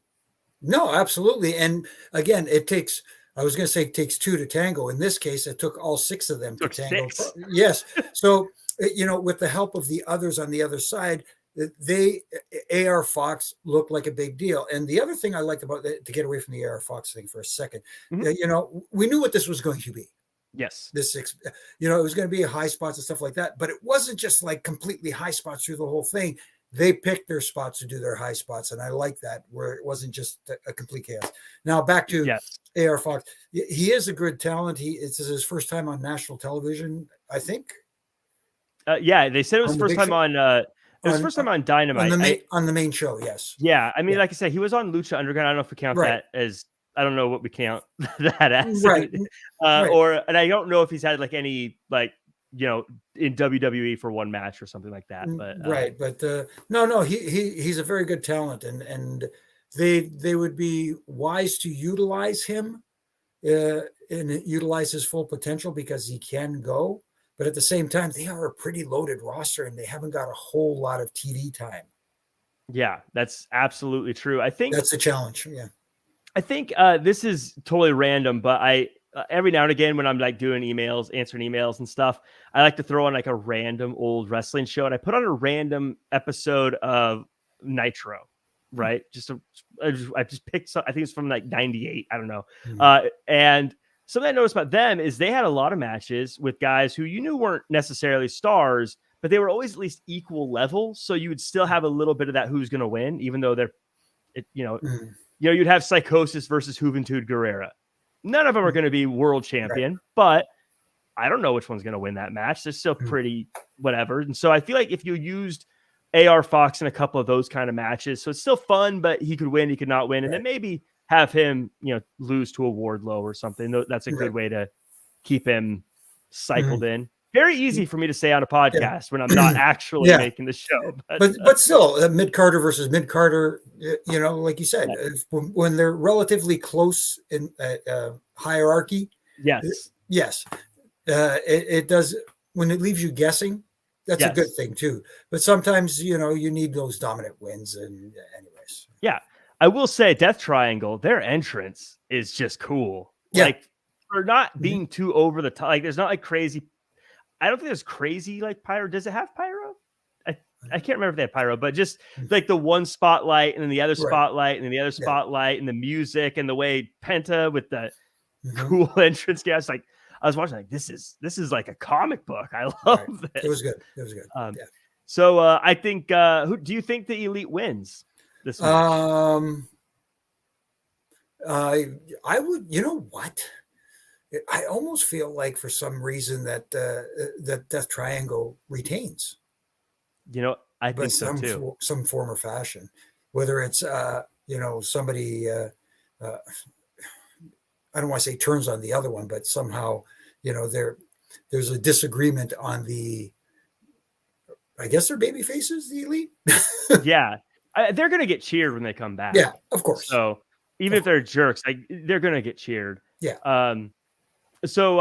No, absolutely. And again, I was going to say it takes two to tango. In this case, it took all six of them to tango. Yes. So, with the help of the others on the other side, AR Fox looked like a big deal. And the other thing I liked about it, to get away from the AR Fox thing for a second, we knew what this was going to be. Yes. It was going to be high spots and stuff like that, but it wasn't just like completely high spots through the whole thing. They picked their spots to do their high spots. And I like that, where it wasn't just a complete chaos. Now back to AR Fox. He is a good talent. It's his first time on national television, I think. They said it was first time on first time on Dynamite. On the main show, yes. Yeah. I mean, like I said, he was on Lucha Underground. I don't know if we count that as, I don't know what we count that as. Right. And I don't know if he's had like any, like, in WWE for one match or something like that. But no, he's a very good talent, and they would be wise to utilize him and utilize his full potential, because he can go. But at the same time, they are a pretty loaded roster, and they haven't got a whole lot of TV time. Yeah, that's absolutely true. I think that's a challenge. Yeah. I think this is totally random, but every now and again when I'm like doing answering emails and stuff, I like to throw on like a random old wrestling show, and I put on a random episode of Nitro, right? I just picked some, I think it's from like 98. I don't know. And something I noticed about them is they had a lot of matches with guys who you knew weren't necessarily stars, but they were always at least equal level. So you would still have a little bit of that who's going to win, even though you'd have Psychosis versus Juventud Guerrera. None of them are going to be world champion, but I don't know which one's going to win that match. They're still pretty whatever. And so I feel like if you used AR Fox in a couple of those kind of matches, so it's still fun, but he could win, he could not win. And then maybe have him, lose to a Wardlow or something. That's a good way to keep him cycled in. Very easy for me to say on a podcast when I'm not actually making the show. But still, mid-Carter versus mid-Carter, like you said, when they're relatively close in hierarchy. Yes. It does, when it leaves you guessing, that's a good thing too. But sometimes, you need those dominant wins. And anyways. Yeah. I will say Death Triangle, their entrance is just cool. Yeah. Like, for not being too over the top. Like, there's not like crazy. I don't think there's crazy like pyro. Does it have pyro? I can't remember if they had pyro, but just like the one spotlight and then the other spotlight and then the other spotlight and the music and the way Penta with the cool entrance gas. Like, I was watching, like, this is like a comic book. I love it. It was good. So I think who do you think the Elite wins this match? I would, what? I almost feel like for some reason that that Death Triangle retains. I think so too. Some form or fashion, whether it's somebody. I don't want to say turns on the other one, but somehow there's a disagreement on the. I guess they're baby faces, the Elite. Yeah, they're gonna get cheered when they come back. Yeah, of course. So even if they're jerks, like, they're gonna get cheered. Yeah. So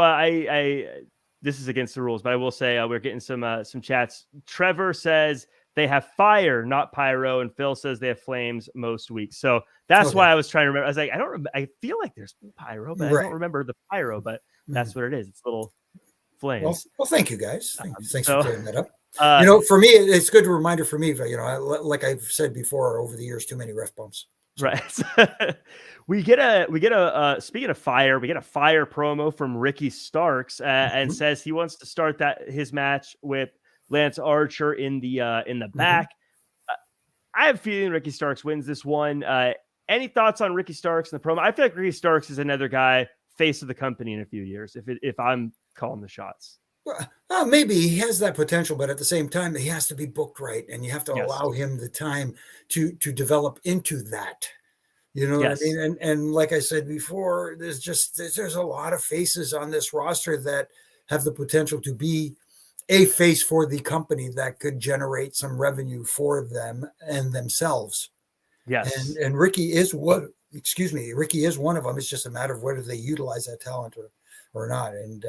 this is against the rules, but I will say we're getting some chats. Trevor says they have fire, not pyro, and Phil says they have flames most weeks. So that's why I was trying to remember. I was like, I feel like there's pyro, but I don't remember the pyro. But that's what it is. It's little flames. Well, thank you guys. Thanks for clearing that up. For me, it's a good reminder for me. But like I've said before, over the years, too many ref bumps. Right. we get a speaking of fire, we get a fire promo from Ricky Starks and says he wants to start his match with Lance Archer in the back. I have a feeling Ricky Starks wins this one. Any thoughts on Ricky Starks in the promo? I feel like Ricky Starks is another guy, face of the company in a few years, if I'm calling the shots. Well, maybe he has that potential, but at the same time, he has to be booked right, and you have to allow him the time to develop into that. What I mean? And like I said before, there's a lot of faces on this roster that have the potential to be a face for the company that could generate some revenue for them and themselves. Yes. And Ricky is Ricky is one of them. It's just a matter of whether they utilize that talent or not. And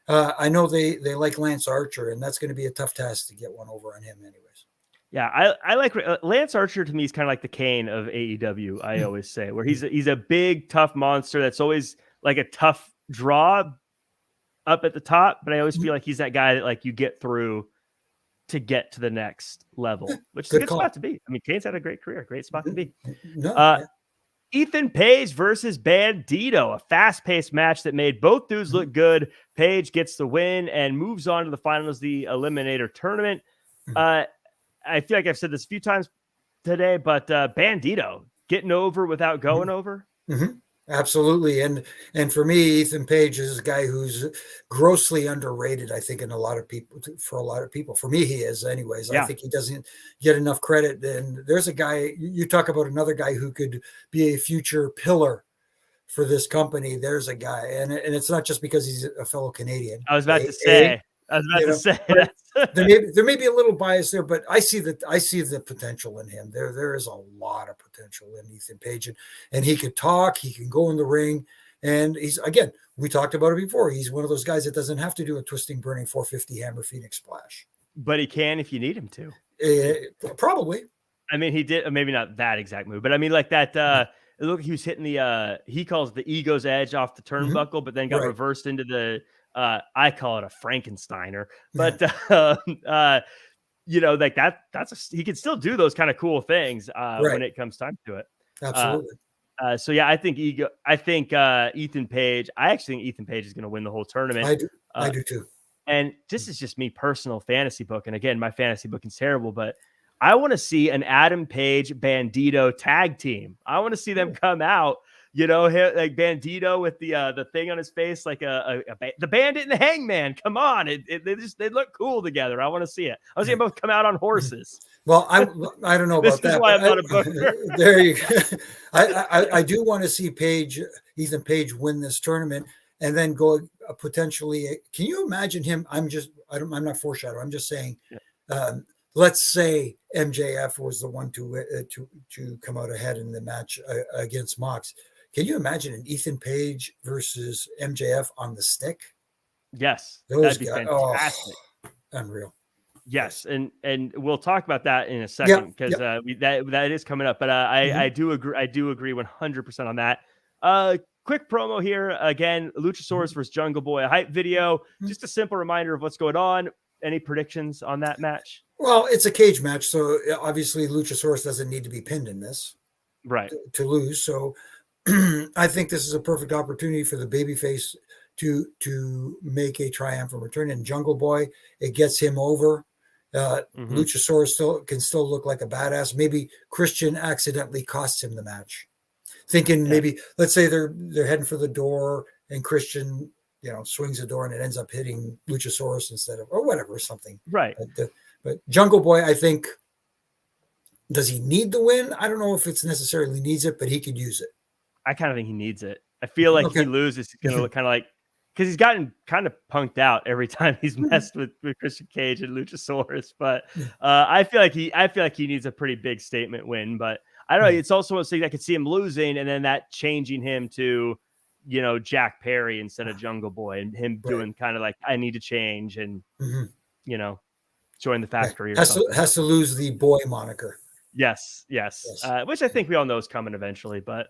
I know they like Lance Archer, and that's going to be a tough task to get one over on him anyways. Yeah, I like Lance Archer. To me, is kind of like the Kane of AEW. I always say, where he's a big, tough monster that's always like a tough draw up at the top, but I always feel like he's that guy that like you get through to get to the next level, which is a good spot to be. I mean, Kane's had a great career, great spot to be. Ethan Page versus Bandito, a fast-paced match that made both dudes look good. Page gets the win and moves on to the finals, the Eliminator tournament. I feel like I've said this a few times today, but Bandito getting over without going over. Absolutely. And for me, Ethan Page is a guy who's grossly underrated, I think, for a lot of people. For me, he is anyways. Yeah. I think he doesn't get enough credit. And there's a guy, you talk about another guy who could be a future pillar for this company. There's a guy, and it's not just because he's a fellow Canadian. I was about to say there may be a little bias there, but I see the potential in him. There is a lot of potential in Ethan Page, and he can talk, he can go in the ring, and he's, again, we talked about it before. He's one of those guys that doesn't have to do a twisting, burning 450 hammer Phoenix splash, but he can if you need him to. Probably. I mean, he did, maybe not that exact move, but I mean, like that. Look, he was hitting the he calls the ego's edge off the turnbuckle, but then got reversed into the. I call it a Frankensteiner, but like he can still do those kind of cool things when it comes time to it. Absolutely. So yeah, I think Ethan Page. I actually think Ethan Page is going to win the whole tournament. I do too. And this is just me personal fantasy book. And again, my fantasy book is terrible, but I want to see an Adam Page Bandito tag team. I want to see them come out. Like Bandito with the thing on his face, like the Bandit and the Hangman. Come on, they look cool together. I want to see it. I want to see them both come out on horses. Well, I don't know about that. This is why I'm not a booker. There you go. I do want to see Ethan Page win this tournament and then go potentially. Can you imagine him? I'm not foreshadowing. I'm just saying. Let's say MJF was the one to come out ahead in the match against Mox. Can you imagine an Ethan Page versus MJF on the stick? Yes, that'd be fantastic. Unreal. Yes, and we'll talk about that in a second because that is coming up. But I do agree. I do agree 100% on that. Quick promo here again: Luchasaurus versus Jungle Boy, a hype video. Just a simple reminder of what's going on. Any predictions on that match? Well, it's a cage match, so obviously Luchasaurus doesn't need to be pinned in this, right? To lose. So I think this is a perfect opportunity for the babyface to make a triumphant return. And Jungle Boy, it gets him over. Luchasaurus can still look like a badass. Maybe Christian accidentally costs him the match, thinking maybe, let's say they're heading for the door and Christian, swings the door and it ends up hitting Luchasaurus instead of, or whatever, something. Right. But Jungle Boy, I think, does he need the win? I don't know if it's necessarily needs it, but he could use it. I kind of think he needs it. I feel like if he loses, he's going to look kind of like, because he's gotten kind of punked out every time he's messed with Christian Cage and Luchasaurus. But I feel like he needs a pretty big statement win. But I don't know. It's also something I could see him losing and then that changing him to, Jack Perry instead of Jungle Boy and him doing kind of like, I need to change and, join the factory. Has to lose the boy moniker. Yes. Which I think we all know is coming eventually, but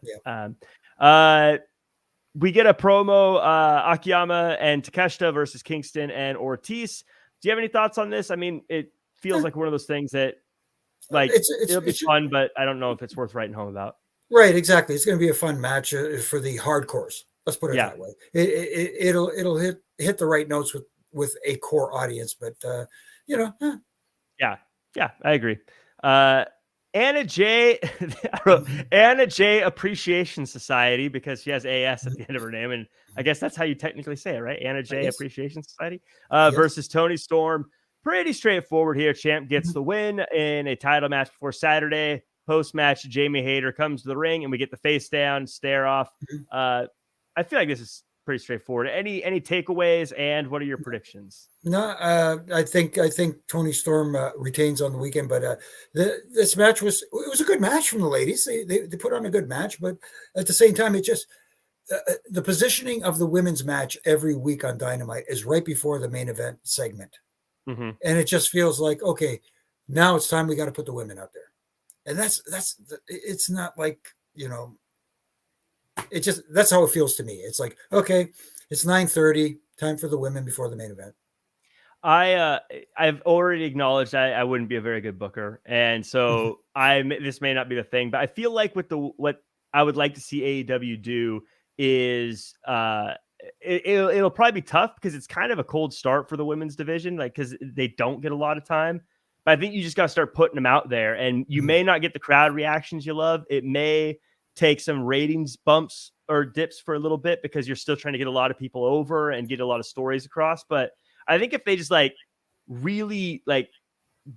we get a promo, Akiyama and Takeshita versus Kingston and Ortiz. Do you have any thoughts on this? I mean, it feels like one of those things that it'll be fun, but I don't know if it's worth writing home about. Right. Exactly. It's going to be a fun match for the hardcores. Let's put it that way. It'll hit the right notes with a core audience, but Yeah, I agree. Anna J Appreciation Society, because she has AS at the end of her name, and I guess that's how you technically say it, right? Anna J Appreciation Society versus Toni Storm. Pretty straightforward here. Champ gets the win in a title match before Saturday. Post-match, Jamie Hayter comes to the ring, and we get the face down, stare off. I feel like this is pretty straightforward. Any takeaways, and what are your predictions? No, I think Tony Storm retains on the weekend, but this match was a good match from the ladies. They put on a good match, but at the same time, it just the positioning of the women's match every week on Dynamite is right before the main event segment, and it just feels like, okay, now it's time, we got to put the women out there, and it's not like, it just, that's how it feels to me. It's like, okay, it's 9:30, time for the women before the main event. I've already acknowledged I wouldn't be a very good booker, and so this may not be the thing, but I feel like what I would like to see AEW do is it'll probably be tough because it's kind of a cold start for the women's division, like, because they don't get a lot of time. But I think you just got to start putting them out there, and you may not get the crowd reactions you love. It may take some ratings bumps or dips for a little bit because you're still trying to get a lot of people over and get a lot of stories across. But I think if they just really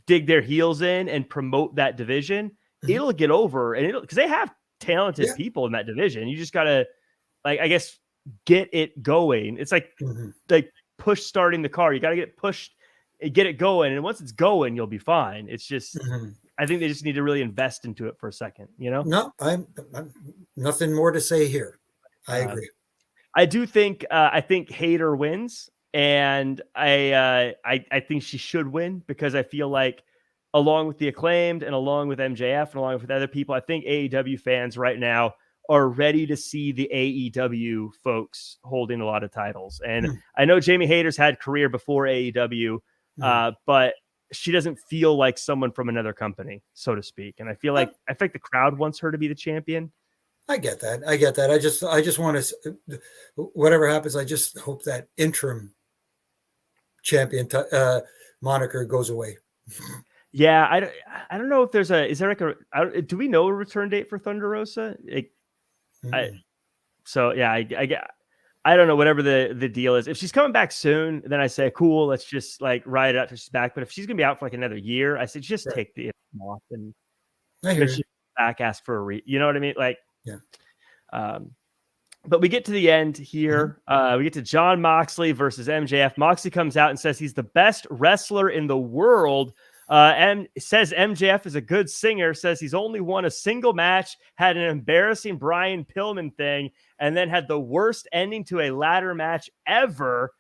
dig their heels in and promote that division, it'll get over, and because they have talented people in that division. You just gotta, I guess, get it going. It's like push starting the car. You got to get pushed, get it going, and once it's going, you'll be fine. It's just I think they just need to really invest into it for a second. No, I'm nothing more to say here. I agree. I do think I think Hayter wins. And I think she should win because I feel like, along with the Acclaimed and along with MJF and along with other people, I think AEW fans right now are ready to see the AEW folks holding a lot of titles. And I know Jamie Hayter's had career before AEW, but she doesn't feel like someone from another company, so to speak. And I feel like the crowd wants her to be the champion. I get that. I just want to, whatever happens, I just hope that interim champion moniker goes away. Yeah, I don't know if there's do we know a return date for Thunder Rosa? I don't know, whatever the deal is. If she's coming back soon, then I say, cool, let's just ride it out till she's back. But if she's gonna be out for another year, I say just take the off and she back, ask for a you know what I mean? But we get to the end here. We get to Jon Moxley versus MJF. Moxley comes out and says he's the best wrestler in the world. And says MJF is a good singer, says he's only won a single match, had an embarrassing Brian Pillman thing, and then had the worst ending to a ladder match ever.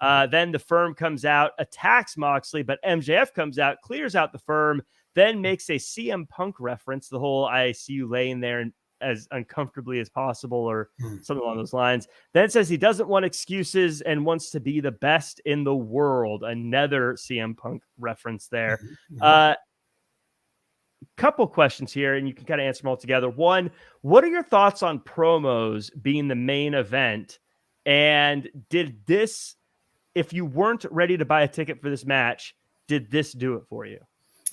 Then the Firm comes out, attacks Moxley, but MJF comes out, clears out the Firm, then makes a CM Punk reference, the whole I see you laying there and as uncomfortably as possible or something along those lines. Then says he doesn't want excuses and wants to be the best in the world. Another CM Punk reference there. Couple questions here, and you can kind of answer them all together. One, what are your thoughts on promos being the main event? And did this, if you weren't ready to buy a ticket for this match, did this do it for you?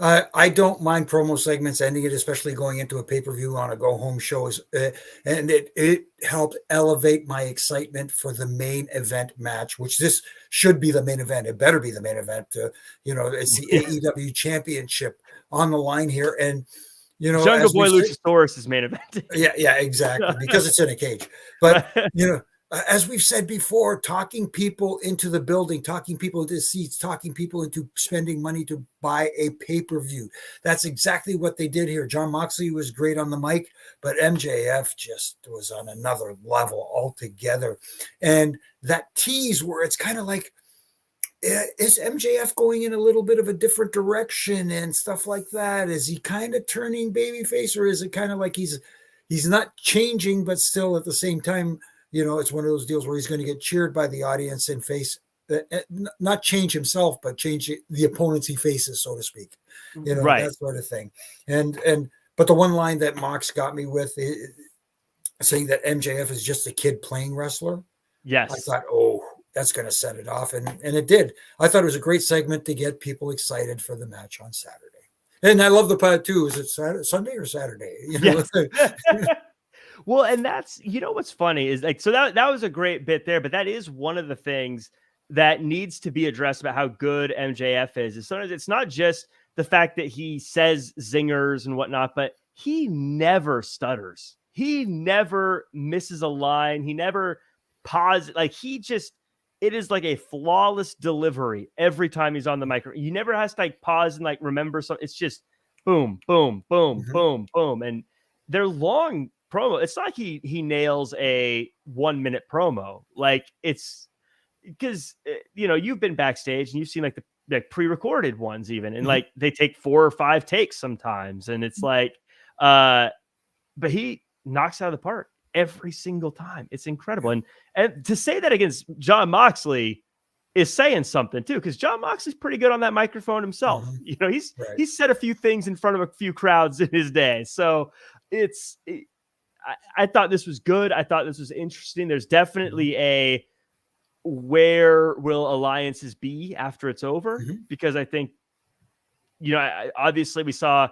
I don't mind promo segments ending it, especially going into a pay-per-view on a go-home show. And it helped elevate my excitement for the main event match, which this should be the main event. It better be the main event. It's the AEW Championship on the line here. And, Jungle Boy Lucasaurus is main event. Yeah, exactly. Because it's in a cage. But, as we've said before, talking people into the building, talking people into seats, talking people into spending money to buy a pay-per-view. That's exactly what they did here. Jon Moxley was great on the mic, but MJF just was on another level altogether. And that tease where it's kind of like, is MJF going in a little bit of a different direction and stuff like that? Is he kind of turning babyface, or is it kind of like he's not changing, but still at the same time, it's one of those deals where he's going to get cheered by the audience and face, not change himself, but change the opponents he faces, so to speak. Right. That sort of thing. But the one line that Mox got me with, saying that MJF is just a kid playing wrestler. Yes. I thought, that's going to set it off. And it did. I thought it was a great segment to get people excited for the match on Saturday. And I love the part too. Is it Sunday or Saturday? Yes. Well, and that's, what's funny is so that was a great bit there, but that is one of the things that needs to be addressed about how good MJF is. Sometimes it's not just the fact that he says zingers and whatnot, but he never stutters. He never misses a line. He never positive. Like it is like a flawless delivery every time he's on the microphone. He never has to like pause and like remember something. It's just boom, boom, boom, boom, boom. And they're long promo. It's not like he nails a 1 minute promo. Like it's because you've been backstage and you've seen like the pre-recorded ones even, and like they take 4 or 5 takes sometimes, and it's like but he knocks out of the park every single time. It's incredible. And to say that against Jon Moxley is saying something too, because Jon Moxley's pretty good on that microphone himself. He's said a few things in front of a few crowds in his day. So I thought this was good. I thought this was interesting. There's definitely a where will alliances be after it's over? Because I think, obviously we saw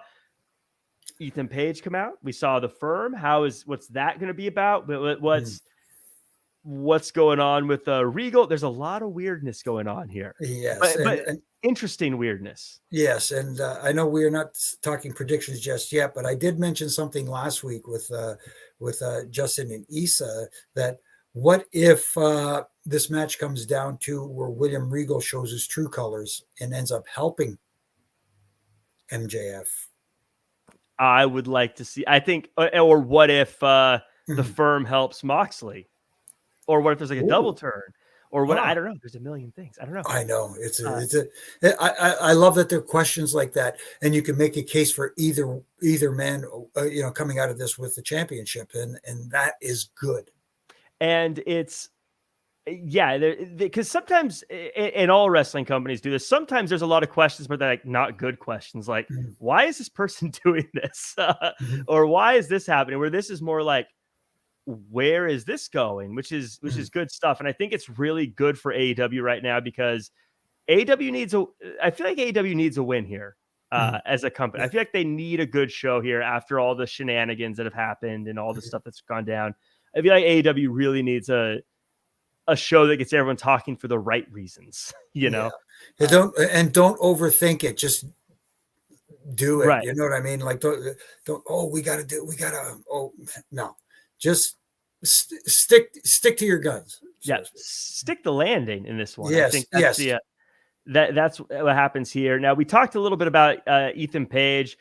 Ethan Page come out. We saw the Firm. What's that going to be about? What's going on with Regal? There's a lot of weirdness going on here. Yes, but interesting weirdness. Yes, and I know we are not talking predictions just yet, but I did mention something last week with Justin and Issa that what if this match comes down to where William Regal shows his true colors and ends up helping MJF? I would like to see. I think, or what if the Firm helps Moxley, or what if there's like a double turn, or what? I don't know. There's a million things. I don't know. I know I love that there are questions like that, and you can make a case for either man, coming out of this with the championship, and that is good. And it's because sometimes, and all wrestling companies do this, sometimes there's a lot of questions, but they're like not good questions. Like, why is this person doing this? Or why is this happening? Where this is more like, where is this going? Which is good stuff. And I think it's really good for AEW right now, because I feel like AEW needs a win here as a company. I feel like they need a good show here after all the shenanigans that have happened and all the stuff that's gone down. I feel like AEW really needs a show that gets everyone talking for the right reasons, Don't overthink it. Just do it. Right. You know what I mean? Like, no, just stick to your guns. Stick the landing in this one. Yes. I think that's what happens here. Now, we talked a little bit about Ethan Page.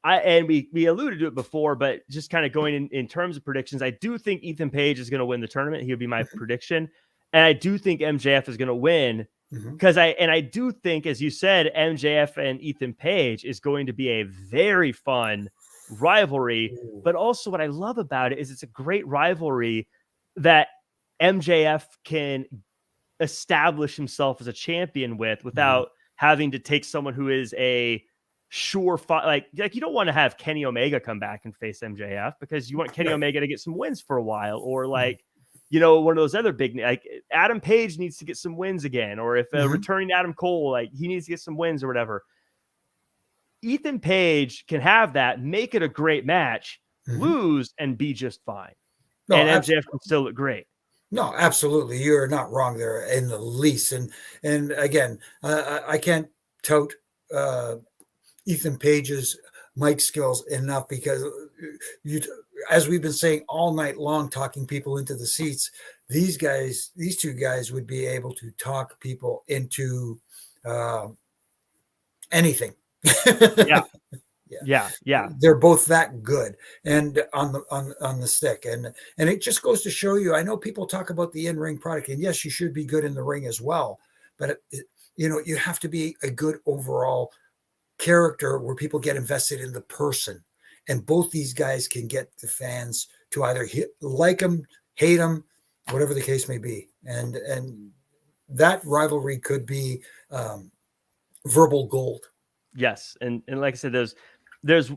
We alluded to it before, but just kind of going in terms of predictions, I do think Ethan Page is going to win the tournament. He would be my prediction. And I do think MJF is going to win because I do think, as you said, MJF and Ethan Page is going to be a very fun rivalry. But also what I love about it is it's a great rivalry that MJF can establish himself as a champion without having to take someone who is a sure like you don't want to have Kenny Omega come back and face MJF, because you want Kenny Omega to get some wins for a while, or like one of those other big, like Adam Page needs to get some wins again, or if returning Adam Cole, like he needs to get some wins or whatever. Ethan Page can have that, make it a great match, lose and be just fine, and MJF can still look great. No, absolutely, you're not wrong there in the least. And again, I can't tout Ethan Page's mic skills enough, because as we've been saying all night long, talking people into the seats, these two guys would be able to talk people into anything. Yeah. They're both that good, and on the stick, and it just goes to show you. I know people talk about the in-ring product, and yes, you should be good in the ring as well, but you have to be a good overall character where people get invested in the person, and both these guys can get the fans to either like them, hate them, whatever the case may be, and that rivalry could be verbal gold. Yes, and like I said,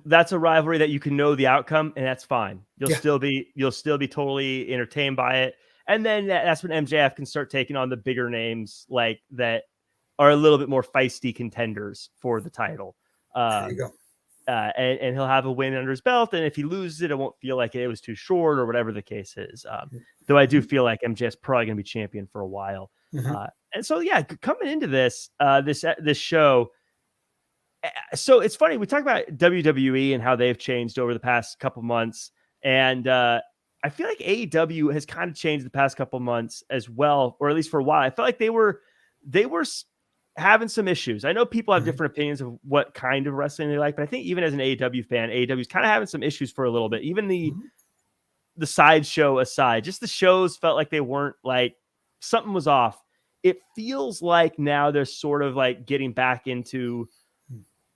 that's a rivalry that you can know the outcome, and that's fine. You'll still be totally entertained by it, and then that's when MJF can start taking on the bigger names like that are a little bit more feisty contenders for the title. There you go. And he'll have a win under his belt, and if he loses it won't feel like it was too short or whatever the case is. Though I do feel like MJF's probably going to be champion for a while. And so coming into this show, so it's funny, we talk about WWE and how they've changed over the past couple months, and I feel like AEW has kind of changed the past couple months as well, or at least for a while. I felt like they were having some issues. I know people have different opinions of what kind of wrestling they like, but I think even as an AEW fan, AEW is kind of having some issues for a little bit. Even the sideshow aside, just the shows felt like they weren't like, something was off. It feels like now they're sort of like getting back into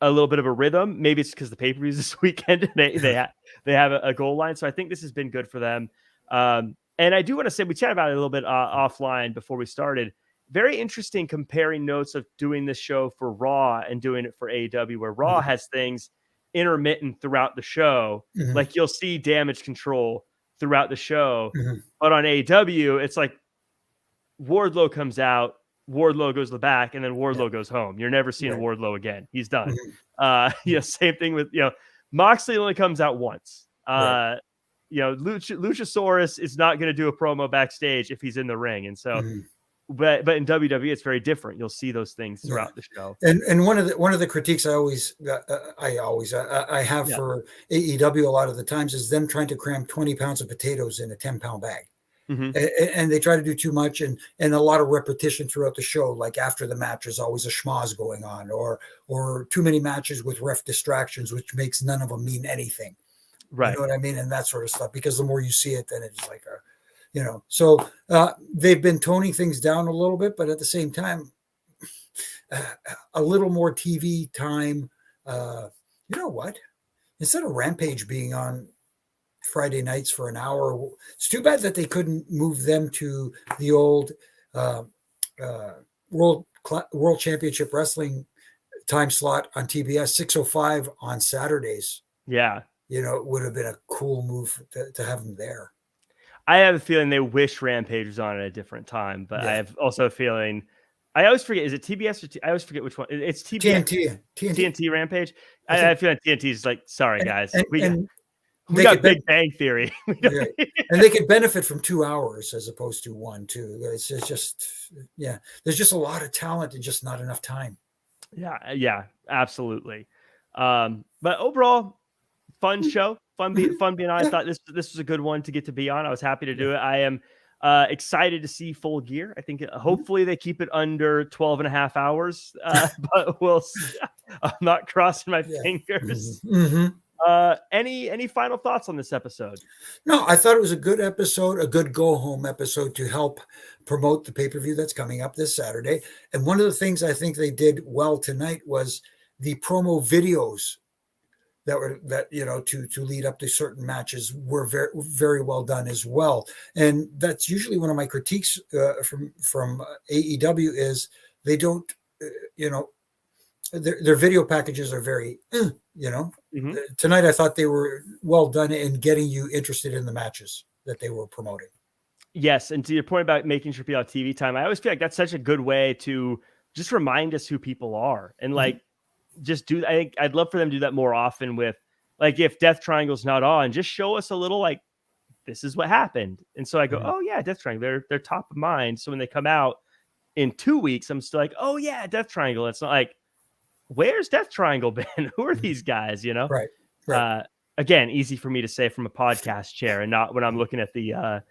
a little bit of a rhythm. Maybe it's because the pay-per-views this weekend and they have a goal line. So I think this has been good for them. And I do want to say, we chatted about it a little bit offline before we started. Very interesting comparing notes of doing this show for Raw and doing it for AEW, where Raw has things intermittent throughout the show. Like you'll see Damage Control throughout the show, but on AEW, it's like Wardlow comes out, Wardlow goes to the back, and then Wardlow goes home. You're never seeing Wardlow again. He's done. Same thing with, Moxley only comes out once. Lucasaurus is not going to do a promo backstage if he's in the ring. And so, but in WWE, it's very different. You'll see those things throughout the show. And one of the critiques I have for AEW a lot of the times is them trying to cram 20 pounds of potatoes in a 10-pound bag. And they try to do too much and a lot of repetition throughout the show. Like after the match, there's always a schmoz going on, or too many matches with ref distractions, which makes none of them mean anything. Right. You know what I mean? And that sort of stuff, because the more you see it, then it's like, so they've been toning things down a little bit, but at the same time, a little more TV time. You know what? Instead of Rampage being on Friday nights for an hour, it's too bad that they couldn't move them to the old World Championship Wrestling time slot on TBS, 6:05 on Saturdays. Yeah. It would have been a cool move to have them there. I have a feeling they wish Rampage was on at a different time, but I have also a feeling, I always forget, is it TBS or I always forget which one. It's TBS. TNT Rampage. I feel like TNT is like, sorry guys. We got Big Bang Theory. And they could benefit from 2 hours as opposed to 1, too. It's just, there's just a lot of talent and just not enough time. Yeah, absolutely. But overall, fun show, fun being on. I thought this was a good one to get to be on. I was happy to do it. I am excited to see Full Gear. I think hopefully they keep it under 12 and a half hours, but we'll see. I'm not crossing my fingers. Any final thoughts on this episode? No, I thought it was a good episode, a good go-home episode to help promote the pay-per-view that's coming up this Saturday. And one of the things I think they did well tonight was the promo videos to lead up to certain matches were very, very well done as well. And that's usually one of my critiques from AEW is they don't, their video packages are very, Tonight I thought they were well done in getting you interested in the matches that they were promoting. Yes, and to your point about making sure people have TV time, I always feel like that's such a good way to just remind us who people are, and like just do. I think I'd love for them to do that more often with, like, if Death Triangle's not on, just show us a little like, this is what happened, and so I go, oh yeah, Death Triangle, they're top of mind. So when they come out in 2 weeks, I'm still like, oh yeah, Death Triangle. It's not like, where's Death Triangle been? Who are these guys? Right. Again, easy for me to say from a podcast chair and not when I'm looking at the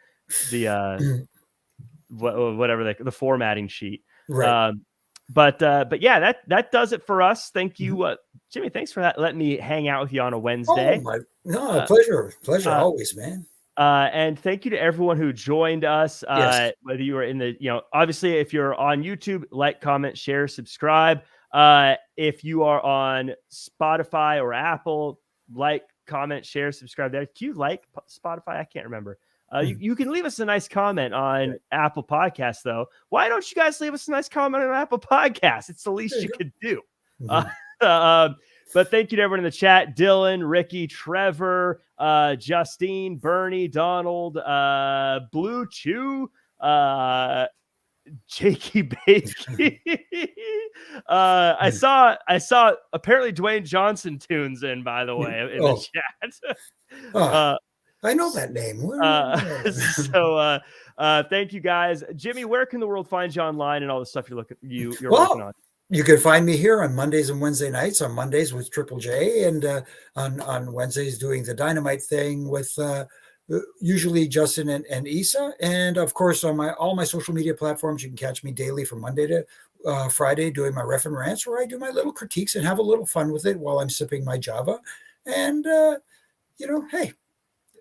whatever the formatting sheet. Right. But yeah, that does it for us. Thank you, Jimmy. Thanks for that. Letting me hang out with you on a Wednesday. Pleasure always, man. And thank you to everyone who joined us. Whether you are in the, obviously if you're on YouTube, like, comment, share, subscribe. If you are on Spotify or Apple, like, comment, share, subscribe there. Do you like Spotify? I can't remember. You can leave us a nice comment on Apple Podcasts, though. Why don't you guys leave us a nice comment on Apple Podcasts? It's the least you could do. But thank you to everyone in the chat: Dylan, Ricky, Trevor, Justine, Bernie, Donald, Blue Chew, Jakey Bakey. I saw apparently Dwayne Johnson tunes in, by the way, in the chat. I know that name. So thank you guys. Jimmy, where can the world find you online and all the stuff you're working on? You can find me here on Mondays and Wednesday nights. On Mondays with Triple J, and on Wednesdays doing the Dynamite thing with usually Justin and Issa. And of course, on all my social media platforms, you can catch me daily from Monday to Friday doing my ref and rants, where I do my little critiques and have a little fun with it while I'm sipping my Java. And, hey,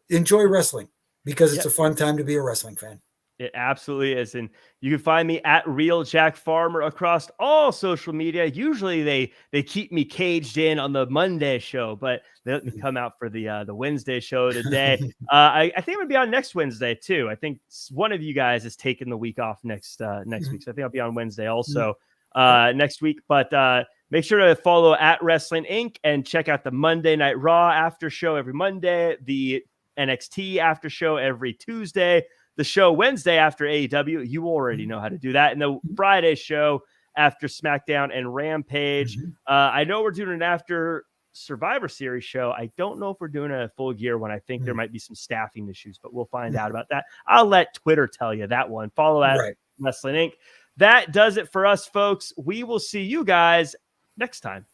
enjoy wrestling, because it's a fun time to be a wrestling fan. It absolutely is. And you can find me at Real Jack Farmer across all social media. Usually they keep me caged in on the Monday show, but they let me come out for the Wednesday show today. I think I'm gonna be on next Wednesday too. I think one of you guys is taking the week off next week. So I think I'll be on Wednesday also next week. But make sure to follow at Wrestling Inc. and check out the Monday Night Raw after show every Monday, the NXT after show every Tuesday, the show Wednesday after AEW. You already know how to do that. And the Friday show after SmackDown and Rampage. I know we're doing an after Survivor Series show. I don't know if we're doing a full gear one. I think there might be some staffing issues, but we'll find out about that. I'll let Twitter tell you that one. Follow at Wrestling Inc. That does it for us, folks. We will see you guys next time.